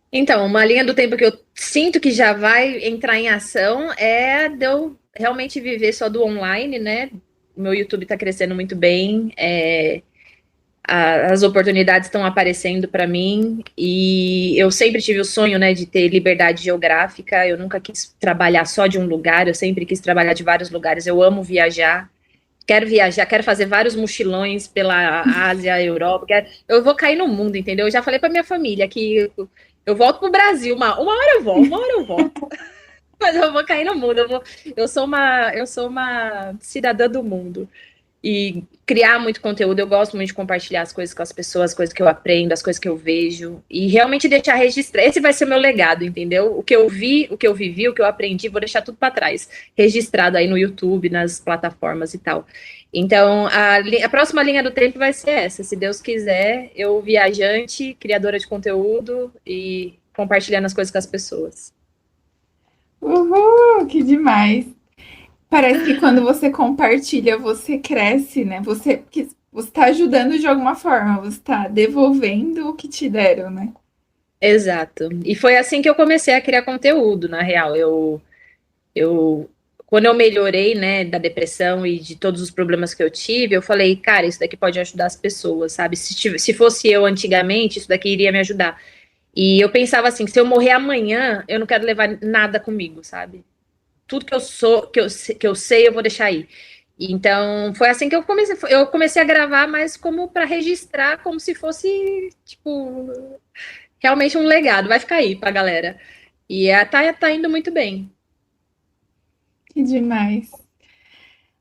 Então, uma linha do tempo que eu sinto que já vai entrar em ação é de eu realmente viver só do online, né? Meu YouTube está crescendo muito bem, as oportunidades estão aparecendo para mim e eu sempre tive o sonho, né, de ter liberdade geográfica. Eu nunca quis trabalhar só de um lugar, eu sempre quis trabalhar de vários lugares. Eu amo viajar, quero fazer vários mochilões pela Ásia, Europa. Eu vou cair no mundo, entendeu? Eu já falei para minha família que eu volto pro Brasil, uma hora eu volto. Mas eu vou cair no mundo, eu sou uma cidadã do mundo. E criar muito conteúdo, eu gosto muito de compartilhar as coisas com as pessoas, as coisas que eu aprendo, as coisas que eu vejo, e realmente deixar registrado. Esse vai ser o meu legado, entendeu? O que eu vi, o que eu vivi, o que eu aprendi, vou deixar tudo para trás, registrado aí no YouTube, nas plataformas e tal. Então, a próxima linha do tempo vai ser essa, se Deus quiser, eu viajante, criadora de conteúdo e compartilhando as coisas com as pessoas. Uhul, que demais! Parece que quando você compartilha, você cresce, né? Você está ajudando de alguma forma, você está devolvendo o que te deram, né? Exato. E foi assim que eu comecei a criar conteúdo, na real. Quando eu melhorei, né, da depressão e de todos os problemas que eu tive, eu falei, cara, isso daqui pode ajudar as pessoas, sabe? Se fosse eu antigamente, isso daqui iria me ajudar. E eu pensava assim, se eu morrer amanhã, eu não quero levar nada comigo, sabe? Tudo que eu sou, que eu sei, eu vou deixar aí. Então, foi assim que eu comecei a gravar, mas como para registrar, como se fosse, tipo, realmente um legado. Vai ficar aí pra galera. E tá indo muito bem. Que demais.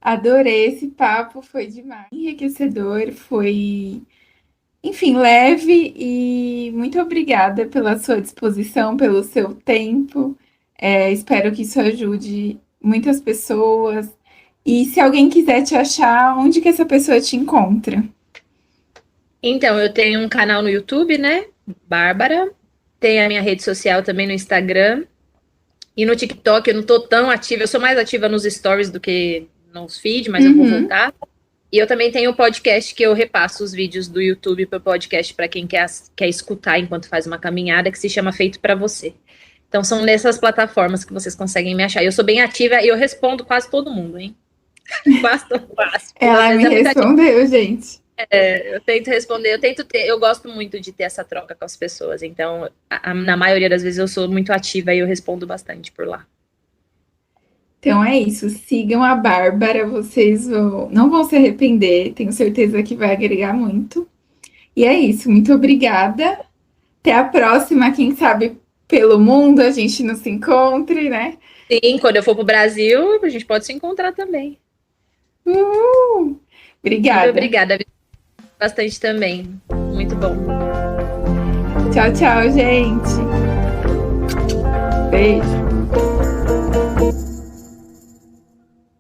Adorei esse papo, foi demais. Enriquecedor, foi, enfim, leve e muito obrigada pela sua disposição, pelo seu tempo. Espero que isso ajude muitas pessoas. E se alguém quiser te achar, onde que essa pessoa te encontra? Então, eu tenho um canal no YouTube, né? Bárbara. Tem a minha rede social também no Instagram. E no TikTok eu não tô tão ativa. Eu sou mais ativa nos stories do que nos feed, mas eu vou voltar. E eu também tenho um podcast que eu repasso os vídeos do YouTube para o podcast para quem quer escutar enquanto faz uma caminhada, que se chama Feito para Você. Então são nessas plataformas que vocês conseguem me achar. Eu sou bem ativa e eu respondo quase todo mundo, hein? Quase. Ela me respondeu, gente. Eu tento responder, eu gosto muito de ter essa troca com as pessoas. Então, na maioria das vezes eu sou muito ativa e eu respondo bastante por lá. Então é isso, sigam a Bárbara, vocês não vão se arrepender, tenho certeza que vai agregar muito. E é isso, muito obrigada. Até a próxima, quem sabe pelo mundo a gente não se encontre, né? Sim, quando eu for pro Brasil, a gente pode se encontrar também. Obrigada. Muito obrigada, bastante também. Muito bom. Tchau, tchau, gente. Beijo.